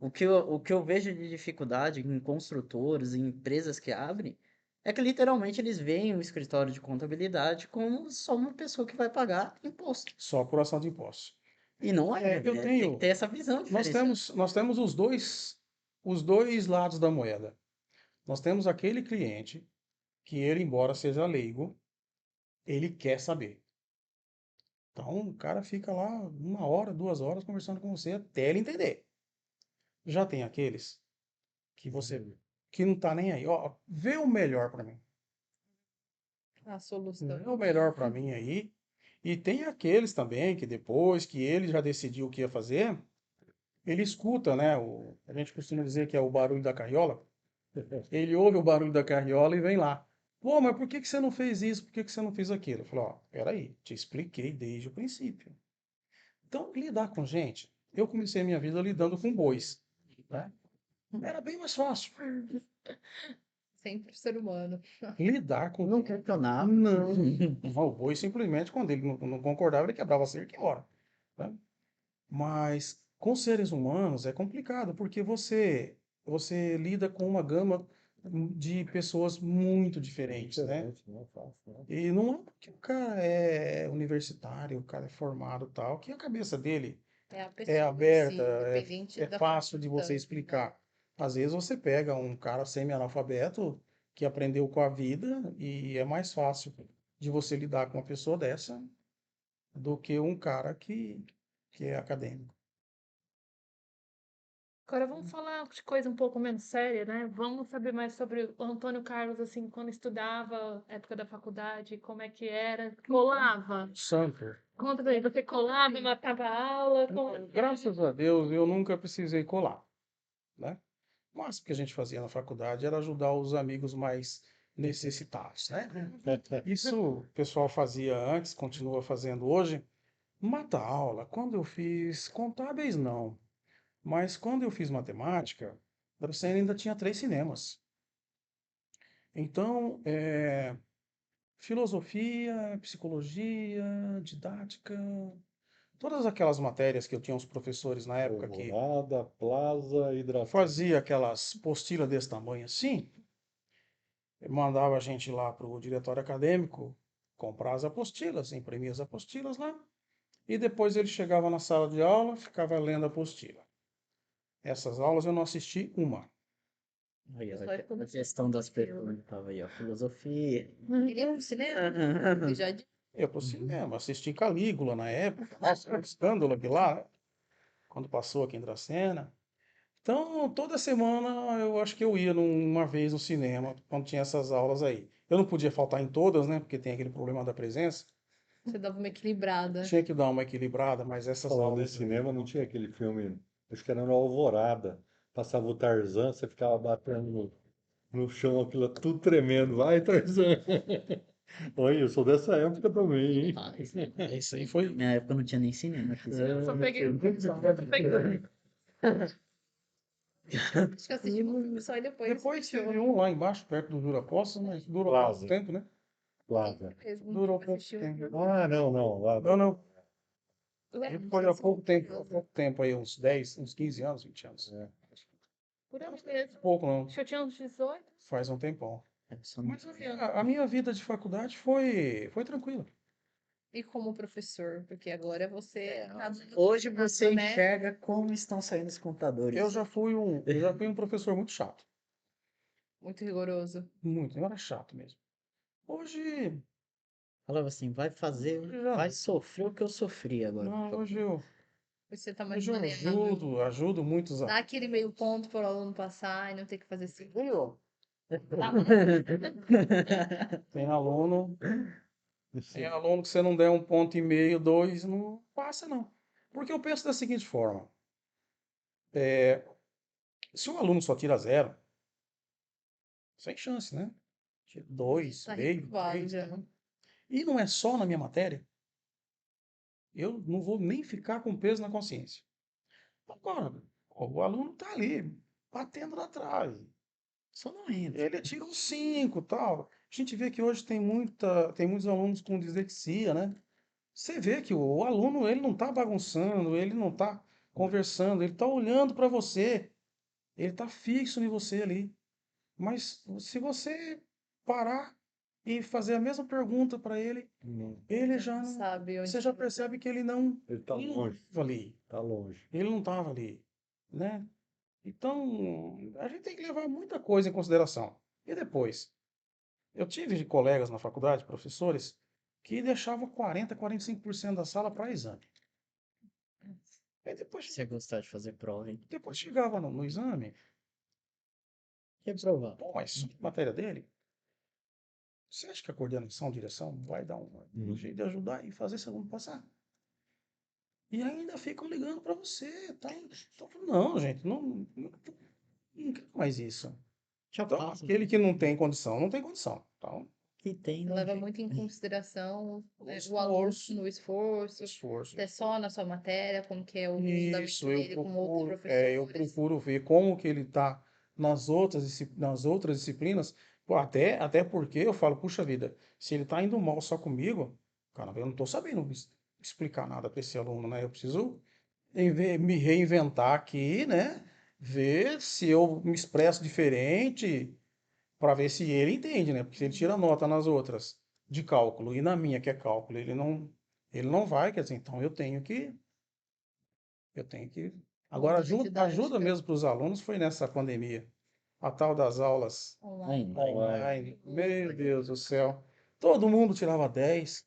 O que eu vejo de dificuldade em construtores, em empresas que abrem, é que literalmente eles veem o escritório de contabilidade como só uma pessoa que vai pagar imposto. Só apuração de impostos. E não é, Eu né? Tem que tenho. ter essa visão Nós diferenciada. temos os dois lados da moeda. Nós temos aquele cliente que ele, embora seja leigo, ele quer saber. Então, o cara fica lá 1 hora, 2 horas conversando com você até ele entender. Já tem aqueles que não tá nem aí. Ó, vê o melhor para mim. A solução. Vê o melhor para mim aí. E tem aqueles também que depois que ele já decidiu o que ia fazer, ele escuta, né? A gente costuma dizer que é o barulho da carriola. Ele ouve o barulho da carriola e vem lá. Pô, mas por que que você não fez isso? Por que que você não fez aquilo? Eu falo, ó, peraí, te expliquei desde o princípio. Então, lidar com gente, eu comecei a minha vida lidando com bois, né? Era bem mais fácil. Sempre ser humano. Lidar com... Não questionava. Não. O boi simplesmente, quando ele não concordava, ele quebrava a cerca e ia embora, né? Mas com seres humanos é complicado, porque você lida com uma gama de pessoas muito diferentes, né? Não é fácil, né? E não é porque o cara é universitário, o cara é formado e tal, que a cabeça dele É a é pessoa em aberta, si, independente é da fácil de você circunstância, né? explicar. Às vezes você pega um cara semi-analfabeto que aprendeu com a vida e é mais fácil de você lidar com uma pessoa dessa do que um cara que é acadêmico. Agora vamos falar de coisa um pouco menos séria, né? Vamos saber mais sobre o Antônio Carlos, assim, quando estudava, época da faculdade, como é que era? Colava? Samper. Conta pra mim, você colava, matava a aula? Como... Graças a Deus eu nunca precisei colar, né? O máximo que a gente fazia na faculdade era ajudar os amigos mais necessitados, né? Isso o pessoal fazia antes, continua fazendo hoje. Mata aula. Quando eu fiz contábeis, não. Mas quando eu fiz matemática, Dracena ainda tinha 3 cinemas. Então, filosofia, psicologia, didática, todas aquelas matérias que eu tinha uns professores na época que Alvorada, Plaza e Dracena. fazia aquelas postilas desse tamanho assim, mandava a gente lá para o diretório acadêmico comprar as apostilas, imprimia as apostilas lá, e depois ele chegava na sala de aula, ficava lendo a apostila. Essas aulas eu não assisti uma. Aí, ó, Só a questão das perguntas tava aí, ó. Filosofia. Queria um cinema? Eu já disse. Eu pro cinema, assisti Calígula na época, nossa, um escândalo aqui lá, né? Quando passou aqui em Dracena. Então, toda semana eu acho que eu ia uma vez no cinema, quando tinha essas aulas aí. Eu não podia faltar em todas, né? Porque tem aquele problema da presença. Você dava uma equilibrada. Tinha que dar uma equilibrada, mas essas Falando aulas. de cinema, não tinha aquele filme, acho que era no Alvorada. Passava o Tarzan, você ficava batendo no chão, aquilo tudo tremendo. Vai, Tarzan! Olha, eu sou dessa época também, hein? Ah, Isso aí foi. na minha época não tinha nem cinema aqui. Eu só peguei. Acho que eu assisti um filme só e depois. Depois teve um lá embaixo, perto do Juraposta, mas durou Plaza. pouco tempo, né? Plaza. Mesmo, Durou eu pouco assisti um tempo. Ah, não, lá. Não. Lembro, Foi há assim, pouco tempo aí, uns 10, uns 15 anos, 20 anos. Por aí mesmo. Pouco não, Acho que eu tinha uns 18. faz um tempão. É, só não- Mas a minha vida de faculdade foi tranquila. E como professor, porque agora você tá dando Hoje tudo, você né? enxerga como estão saindo os contadores. Eu já fui um professor muito chato. Muito rigoroso. Muito, eu era chato mesmo. Hoje, Falava assim, vai fazer, vai sofrer o que eu sofri agora. não, Você tá mais hoje eu maleável. ajudo muitos Dá aquele meio ponto para o aluno passar e não ter que fazer assim. Tem aluno que você não der 1,5 ponto, 2, não passa não. Porque eu penso da seguinte forma, se um aluno só tira 0, sem chance, né? Tira 2, Tá meio, reprovado 3, já. e não é só na minha matéria, eu não vou nem ficar com peso na consciência. Agora, o aluno está ali, batendo lá atrás. Só não entra. Ele tira um 5, tal. A gente vê que hoje tem muitos alunos com dislexia, né? Você vê que o aluno, ele não está bagunçando, ele não está conversando, ele está olhando para você, ele está fixo em você ali. Mas se você parar e fazer a mesma pergunta para ele, ele já não, Sabe onde você já que- percebe que ele não Ele tá ele não longe, estava ali, tá longe. ele não estava ali, né? Então, a gente tem que levar muita coisa em consideração. E depois, eu tive colegas na faculdade, professores, que deixavam 40, 45% da sala para exame. Aí Você gostar de fazer prova, hein? depois chegava no exame, Reprovar. pô, mas matéria dele, você acha que a coordenação, a direção vai dar um jeito de ajudar e fazer esse aluno passar? E ainda ficam ligando para você, tá? Então, não, gente, não quero mais isso. Já Então, passa. aquele que não tem condição, não tem condição. Então, Que tem, não Leva tem. muito em consideração, né, o esforço. aluno no esforço, esforço. é só na sua matéria, como que é o fundamento Isso, eu dele com outros eu professores. procuro ver como que ele está nas outras disciplinas, pô, até porque eu falo, puxa vida, se ele está indo mal só comigo, cara, eu não estou sabendo explicar nada para esse aluno, né? Eu preciso me reinventar aqui, né? Ver se eu me expresso diferente para ver se ele entende, né? Porque se ele tira nota nas outras de cálculo e na minha que é cálculo, ele não vai, quer dizer, então eu tenho que. Agora, Muita ajuda didática mesmo para os alunos foi nessa pandemia. A tal das aulas online. online. Meu Deus do céu. Todo mundo tirava 10.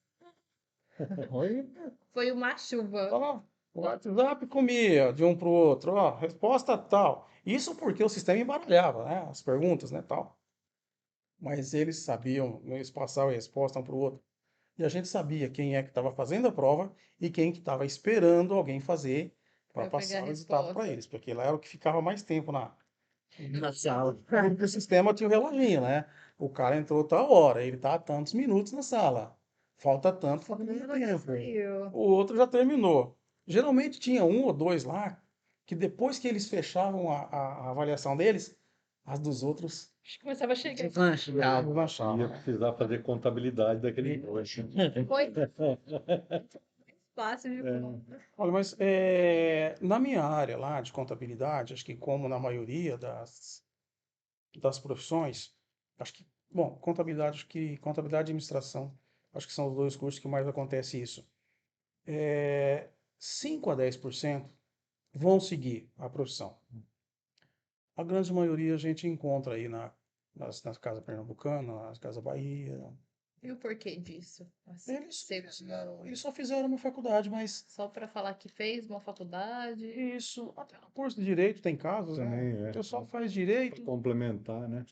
Olha, Foi uma chuva. Ó, o WhatsApp comia de um para o outro. Ó, resposta tal. Isso porque o sistema embaralhava, né? As perguntas, né? Tal. Mas eles sabiam, eles passavam a resposta um para o outro. E a gente sabia quem é que estava fazendo a prova e quem que estava esperando alguém fazer para Pra pegar passar a o resultado para resposta. eles, porque lá era o que ficava mais tempo na sala. porque o sistema tinha o reloginho, né? O cara entrou tal hora, ele tá há tantos minutos na sala. Falta tanto, falta Todo tanto mundo já tempo. saiu. O outro já terminou. Geralmente tinha um ou dois lá que depois que eles fechavam a avaliação deles, as dos outros Acho que começava a chegar. Deslanchava. não achavam, Ia né? precisar fazer contabilidade daquele dois. Foi fácil de É. conta. Olha, mas na minha área lá de contabilidade, acho que como na maioria das profissões, acho que, bom, contabilidade e administração, acho que são os dois cursos que mais acontece isso. 5 a 10% vão seguir a profissão. A grande maioria a gente encontra aí nas casas pernambucanas, nas casas Bahia. E o porquê disso? Assim, Eles só fizeram uma faculdade, mas só para falar que fez uma faculdade. isso, até no curso de direito tem casos, né? Também é. O pessoal faz Para direito, complementar, né?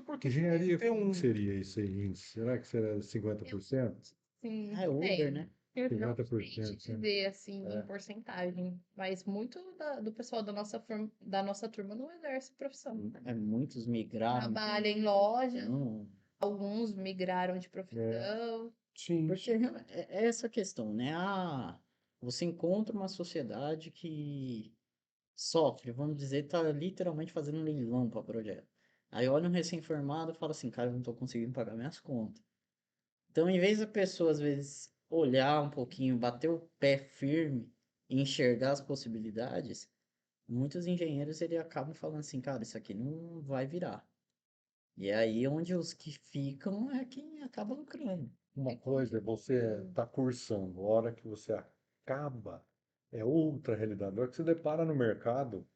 porque Engenharia, tem como que seria isso aí? Será que será 50%? Sim, Ah, é Uber, né? Eu não 50%, sei né? dizer assim É. em porcentagem, mas muito do pessoal da nossa turma não exerce profissão. É, muitos migraram. Trabalha em loja, Não, alguns migraram de profissão. Sim. porque é essa questão, né? Você encontra uma sociedade que sofre, vamos dizer, tá literalmente fazendo um leilão para projeto. Aí olha um recém-formado e fala assim, cara, eu não tô conseguindo pagar minhas contas. Então, em vez da pessoa, às vezes, olhar um pouquinho, bater o pé firme e enxergar as possibilidades, muitos engenheiros ele acabam falando assim, cara, isso aqui não vai virar. E é aí onde os que ficam é quem acaba lucrando. Uma coisa é você estar cursando, a hora que você acaba, é outra realidade. A hora que você depara no mercado,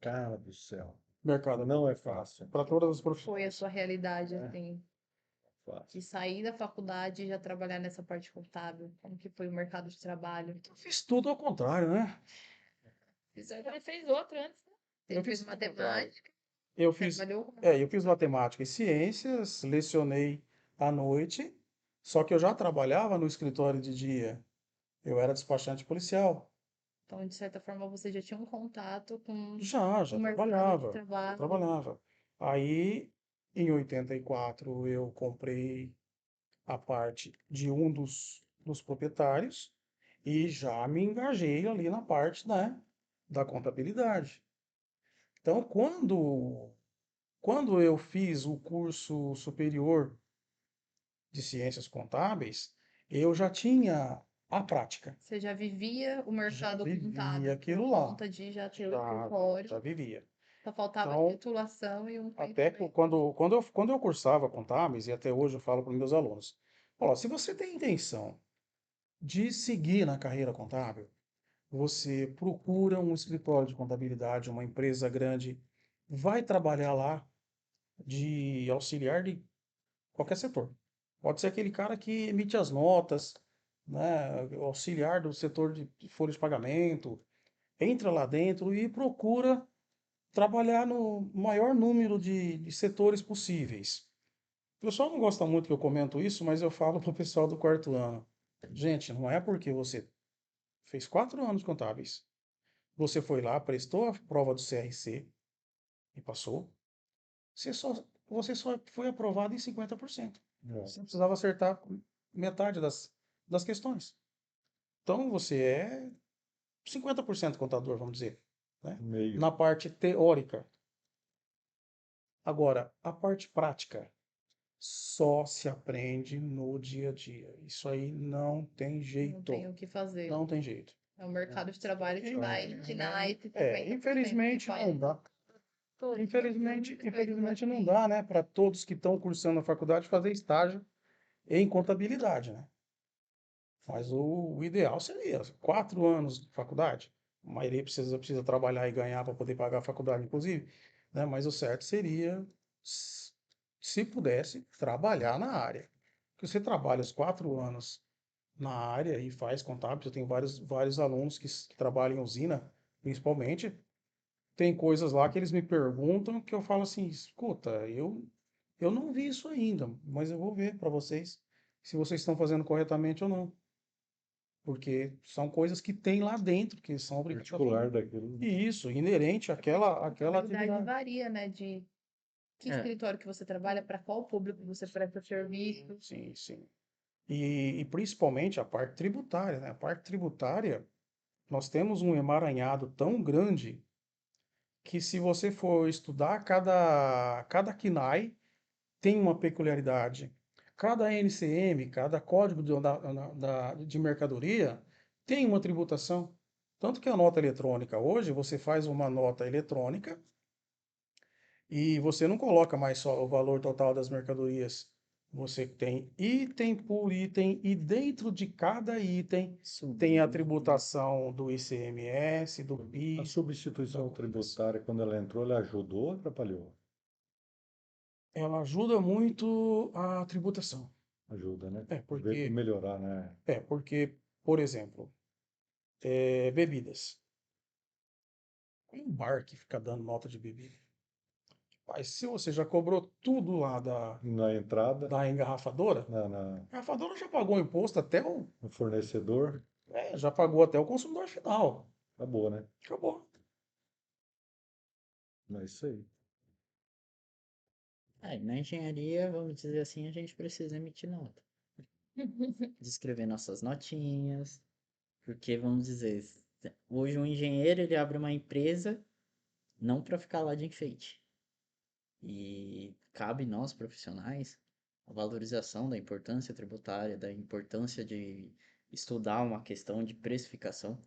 cara do céu, Mercado não é fácil. para todas as Foi a profissões. sua realidade, É. assim, Fácil. de sair da faculdade e já trabalhar nessa parte contábil? Como que foi o mercado de trabalho? Eu fiz tudo ao contrário, né? Ele fez outro antes, né? Ele Eu fez fiz tudo ao contrário. matemática, Eu fiz, trabalhou eu fiz matemática e ciências, lecionei à noite, só que eu já trabalhava no escritório de dia. Eu era despachante policial. então, de certa forma, você já tinha um contato com Já o mercado de trabalhava, já trabalho. trabalhava. Aí, em 84, eu comprei a parte de um dos proprietários e já me engajei ali na parte, né, da contabilidade. Então, quando Quando eu fiz o curso superior de ciências contábeis, eu já tinha a prática. Você já vivia o mercado vivia contábil aquilo por lá. conta de já ter o Já, portfólio. já vivia. Só faltava Então, titulação e um até conhecimento. quando eu cursava contábeis, e até hoje eu falo para os meus alunos, ó, se você tem intenção de seguir na carreira contábil, você procura um escritório de contabilidade, uma empresa grande, vai trabalhar lá de auxiliar de qualquer setor. Pode ser aquele cara que emite as notas, né, auxiliar do setor de folha de pagamento, entra lá dentro e procura trabalhar no maior número de setores possíveis. O pessoal não gosta muito que eu comento isso, mas eu falo para o pessoal do quarto ano. Gente, não é porque você fez 4 anos contábeis, você foi lá, prestou a prova do CRC e passou, você só foi aprovado em 50%. Você precisava acertar metade das questões. Então você é 50% contador, vamos dizer, né? Meio. Na parte teórica. Agora, a parte prática só se aprende no dia a dia. Isso aí não tem Não jeito. tem o que fazer. Não tem jeito. É o mercado de trabalho que vai ensinar esse 50% Infelizmente que não faz. dá. Infelizmente não Exatamente. dá, né, para todos que estão cursando a faculdade fazer estágio em contabilidade, né? Mas o ideal seria 4 anos de faculdade. A maioria precisa trabalhar e ganhar para poder pagar a faculdade, inclusive, né? Mas o certo seria, se pudesse, trabalhar na área. Porque você trabalha os 4 anos na área e faz contábil. Eu tenho vários alunos que trabalham em usina, principalmente. Tem coisas lá que eles me perguntam que eu falo assim, escuta, eu não vi isso ainda, mas eu vou ver para vocês se vocês estão fazendo corretamente ou não. Porque são coisas que tem lá dentro, que são obrigadas a Particular fazer. daquilo. E isso, inerente àquela A verdade atividade. varia, né? De que É, escritório que você trabalha, para qual público você presta serviço. Sim, sim. E principalmente a parte tributária, né? A parte tributária, nós temos um emaranhado tão grande que se você for estudar cada KNAI tem uma peculiaridade. Cada NCM, cada código de mercadoria tem uma tributação. Tanto que a nota eletrônica, hoje você faz uma nota eletrônica e você não coloca mais só o valor total das mercadorias. Você tem item por item e dentro de cada item tem a tributação do ICMS, do A PIS. substituição tributária, quando ela entrou, ela ajudou ou atrapalhou? Ela ajuda muito a tributação. Ajuda, né? É, Ver porque, melhorar, né? por exemplo, bebidas. Um bar que fica dando nota de bebida. Mas se você já cobrou tudo lá Na entrada, da engarrafadora, a engarrafadora já pagou o imposto no fornecedor, já pagou até o consumidor final. acabou, né? Acabou. É isso aí. na engenharia, vamos dizer assim, a gente precisa emitir nota. Descrever nossas notinhas, porque vamos dizer, hoje um engenheiro ele abre uma empresa não para ficar lá de enfeite. E cabe nós profissionais a valorização da importância tributária, da importância de estudar uma questão de precificação,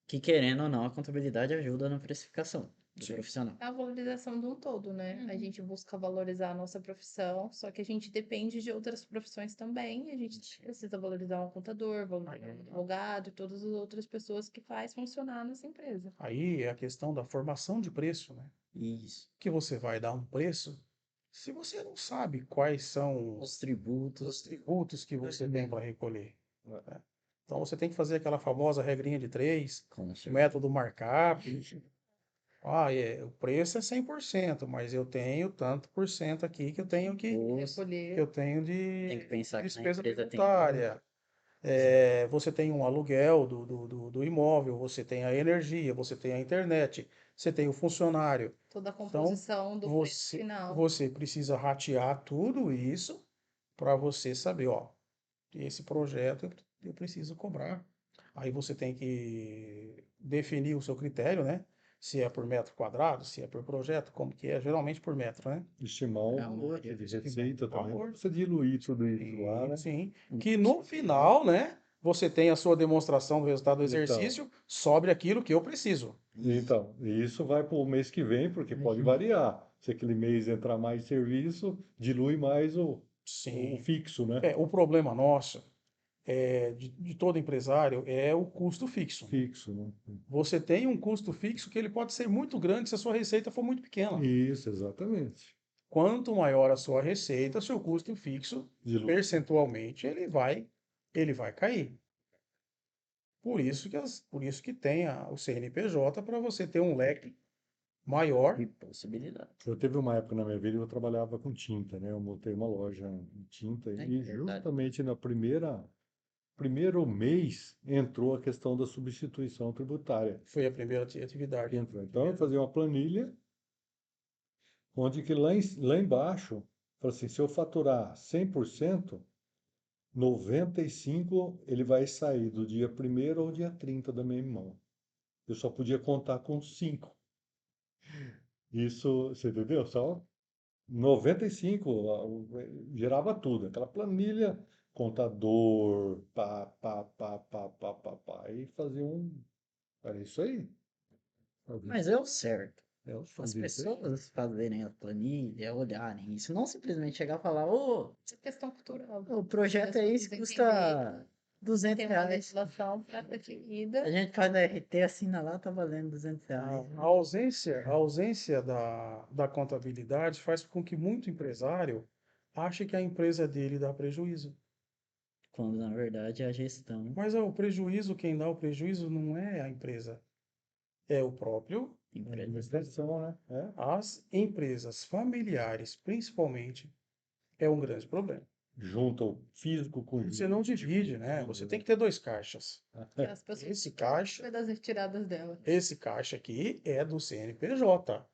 que querendo ou não, a contabilidade ajuda na precificação do Sim. profissional. É a valorização de um todo, né? A gente busca valorizar a nossa profissão, só que a gente depende de outras profissões também. A gente precisa valorizar um contador, valorizar um advogado e todas as outras pessoas que faz funcionar nessa empresa. Aí é a questão da formação de preço, né? Isso. Que você vai dar um preço se você não sabe quais são Os tributos. os tributos que você tem para recolher, né? Então você tem que fazer aquela famosa regrinha de 3, Com certeza. método markup. O preço é 100%, mas eu tenho tanto por cento aqui que eu tenho que Recolher. eu tenho de Tem que pensar que na despesa empresa tem tributária. Você tem um aluguel do imóvel, você tem a energia, você tem a internet, você tem o funcionário. Toda a Então, composição do preço você, final. você precisa ratear tudo isso para você saber, ó, esse projeto eu preciso cobrar. Aí você tem que definir o seu critério, né? Se é por metro quadrado, se é por projeto, como que é? Geralmente por metro, né? Estimar o É, valor maioria de dos receita também. valor. Precisa diluir tudo isso lá, né? Sim. Que no final, né, você tem a sua demonstração do resultado do Então, exercício sobre aquilo que eu preciso. então, e isso vai para o mês que vem, porque pode variar. Se aquele mês entrar mais serviço, dilui mais o Sim. fixo, né? O problema nosso de todo empresário é o custo fixo. Fixo, né? Você tem um custo fixo que ele pode ser muito grande se a sua receita for muito pequena. Isso, exatamente. Quanto maior a sua receita, seu custo fixo, Dilui. percentualmente, ele vai cair. Por isso que tem o CNPJ para você ter um leque maior. E possibilidade. Eu teve uma época na minha vida que eu trabalhava com tinta, né? Eu montei uma loja de tinta É e verdade. justamente na primeiro mês entrou a questão da substituição tributária. Foi a primeira atividade. Entrou. Então eu fazia uma planilha onde que lá embaixo, falou assim, se eu faturar 100%, 95% ele vai sair do dia 1º ao dia 30 da minha mão. Eu só podia contar com 5. Isso, você entendeu? Só 95 gerava tudo. Aquela planilha, contador, pá, e fazia um... Era isso aí. Mas é o certo. Eu As fazia isso aí. pessoas fazerem a planilha, olharem isso, não simplesmente chegar e falar, ô, Isso é questão cultural. o projeto é esse que custa R$200. Tem uma legislação para definida. A gente faz a RT, assina lá, tá valendo R$200. A ausência da contabilidade faz com que muito empresário ache que a empresa dele dá prejuízo. Quando na verdade é a gestão Mas o prejuízo, quem dá o prejuízo não é a empresa, é o próprio. empresa. Administração, né? É. As empresas familiares, principalmente, é um grande problema. Junta o físico com o Você não divide, né? Você tem que ter 2 caixas. Que as pessoas Esse caixa, vai das retiradas dela. esse caixa aqui é do CNPJ.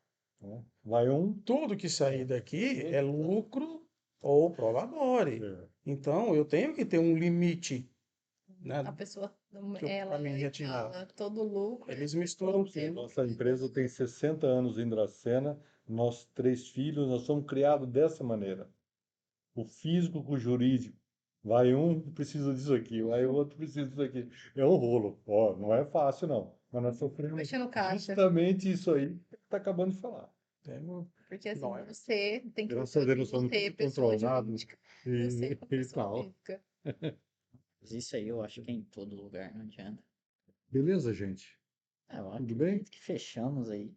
Vai um. Tudo que sair daqui é lucro ou prolabore. Então, eu tenho que ter um limite, né? A pessoa, Pra ela mim retirar. fala todo lucro. Eles misturam tudo. Nossa empresa tem 60 anos em Dracena, nós 3 filhos, nós somos criados dessa maneira. O físico com o jurídico. Vai um, precisa disso aqui, vai o outro, precisa disso aqui. É um rolo. Ó, não é fácil, não. Mas nós sofremos Mexer no caixa. justamente isso aí que está acabando de falar. Porque assim, Não é. você tem que Graças a Deus, nós somos você, tudo pessoa controlados jurídica, e você como pessoa tal. física. Mas isso aí eu acho que é em todo lugar, não adianta. Beleza, gente? Eu Tudo bem? acredito que fechamos aí.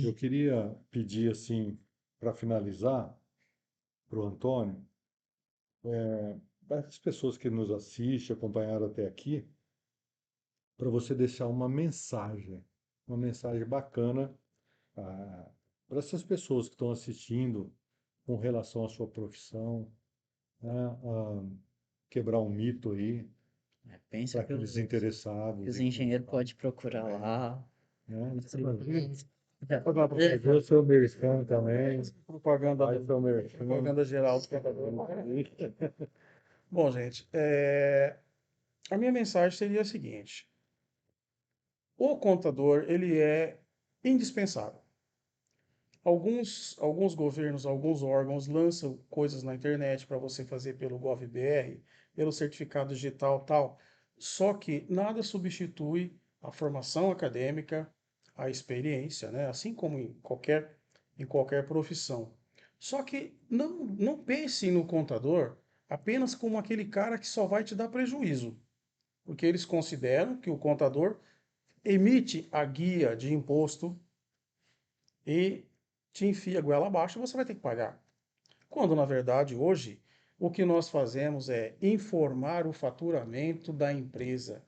Eu queria pedir, assim, para finalizar, para o Antônio, para as pessoas que nos assistem, acompanharam até aqui, para você deixar uma mensagem bacana para essas pessoas que estão assistindo com relação à sua profissão, né, quebrar um mito aí, Pensa para que aqueles os interessados. os em engenheiros podem procurar lá. né? É. Fazer o seu merchan também. Propaganda, Faz o seu merchan. propaganda geral do contador. Bom, gente, a minha mensagem seria a seguinte: o contador, ele é indispensável. Alguns governos, alguns órgãos lançam coisas na internet para você fazer pelo GovBR, pelo certificado digital, tal. Só que nada substitui a formação acadêmica, a experiência, né? Assim como em qualquer profissão. Só que não pense no contador apenas como aquele cara que só vai te dar prejuízo, porque eles consideram que o contador emite a guia de imposto e te enfia a goela abaixo e você vai ter que pagar. Quando, na verdade, hoje, o que nós fazemos é informar o faturamento da empresa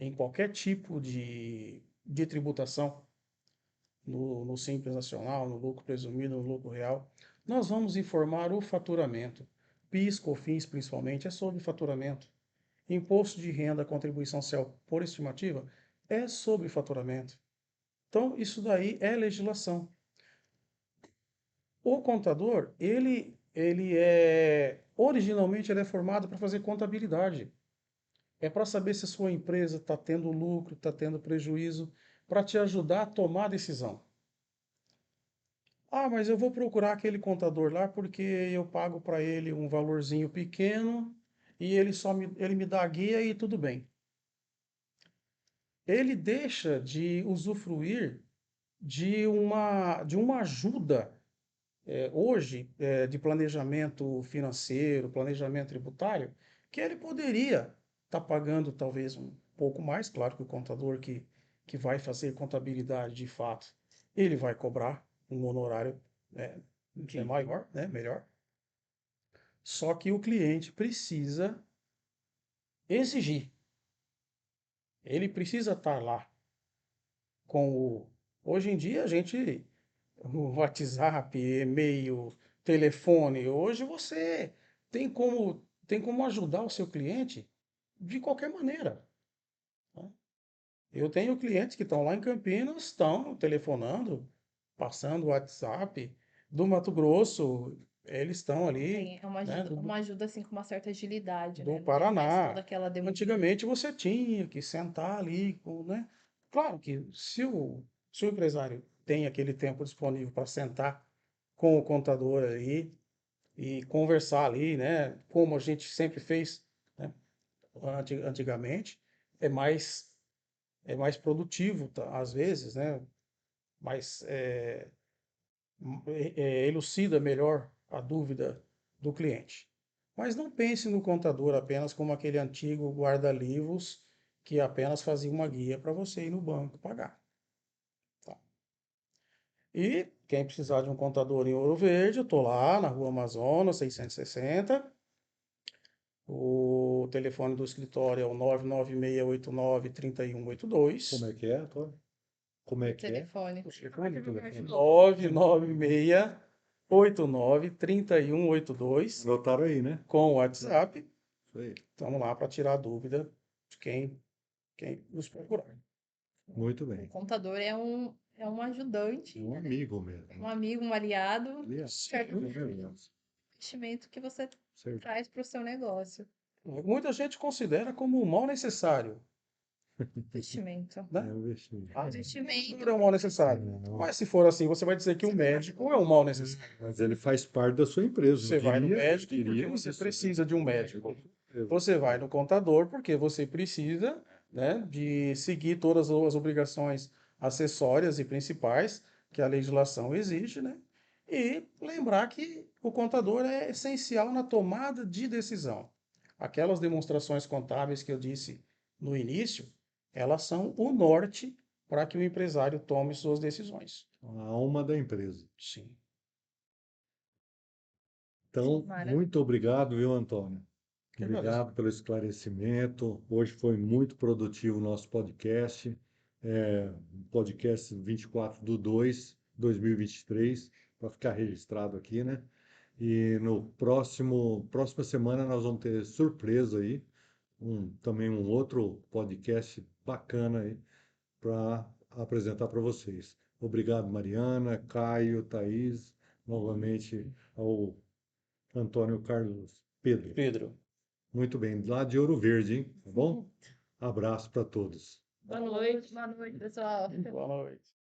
em qualquer tipo de tributação, no Simples Nacional, no lucro presumido, no lucro real. Nós vamos informar o faturamento. PIS, COFINS, principalmente, é sobre faturamento. Imposto de renda, contribuição social por estimativa, é sobre faturamento. Então, isso daí é legislação. O contador, originalmente ele é formado para fazer contabilidade. É para saber se a sua empresa está tendo lucro, está tendo prejuízo. para te ajudar a tomar a decisão. Ah, mas eu vou procurar aquele contador lá porque eu pago para ele um valorzinho pequeno e ele me dá a guia e tudo bem. Ele deixa de usufruir de uma ajuda hoje de planejamento financeiro, planejamento tributário, que ele poderia estar pagando talvez um pouco mais, claro que o contador que vai fazer contabilidade de fato, ele vai cobrar um honorário maior, né, melhor. Só que o cliente precisa exigir. Ele precisa estar lá com o. Hoje em dia a gente. O WhatsApp, e-mail, telefone. Hoje você tem como ajudar o seu cliente de qualquer maneira. Tá? Eu tenho clientes que estão lá em Campinas, estão telefonando, passando o WhatsApp. Do Mato Grosso, eles estão ali, Sim, é né, uma ajuda assim com uma certa agilidade, do né? Não é mais toda Paraná. aquela demora. Antigamente você tinha que sentar ali, né? Claro que se o empresário tem aquele tempo disponível para sentar com o contador ali e conversar ali, né? Como a gente sempre fez, né, antigamente, é mais, é mais produtivo, tá, às vezes, né? Mas elucida melhor a dúvida do cliente. Mas não pense no contador apenas como aquele antigo guarda-livros que apenas fazia uma guia para você ir no banco pagar. Tá? E quem precisar de um contador em Ouro Verde, eu estou lá na Rua Amazonas, 660. O telefone do escritório é o 99689-3182. Como é que é, Antônio? Como é O que é? telefone. O telefone, 99689-3182. Anotaram aí, né? Com o WhatsApp. Isso aí. Estamos lá para tirar a dúvida de quem nos procurar. Muito O bem. contador é um ajudante, Um amigo mesmo. um amigo, um aliado, Aliás, certo é investimento que você certo. traz para o seu negócio. Muita gente considera como um mal necessário, Investimento. né? É um investimento. Investimento. É um mal necessário. Mas se for assim, você vai dizer que o médico é um mal necessário. Mas ele faz parte da sua empresa. Você vai no médico porque você precisa de um médico. Você vai no contador porque você precisa, né, de seguir todas as obrigações acessórias e principais que a legislação exige, né? E lembrar que o contador é essencial na tomada de decisão. Aquelas demonstrações contábeis que eu disse no início, elas são o norte para que o empresário tome suas decisões. A alma da empresa. Sim. Então, Mara. muito obrigado, viu, Antônio? Que agradeço. Obrigado pelo esclarecimento. Hoje foi muito produtivo o nosso podcast. Um podcast 24/2/2023, para ficar registrado aqui, né? E no próxima semana nós vamos ter surpresa aí, também um outro podcast bacana aí para apresentar para vocês. Obrigado, Mariana, Caio, Thaís, novamente ao Antônio Carlos Pedro. Pedro. Muito bem, lá de Ouro Verde, hein? Tá bom? Abraço para todos. Boa noite. Boa noite, pessoal. Boa noite.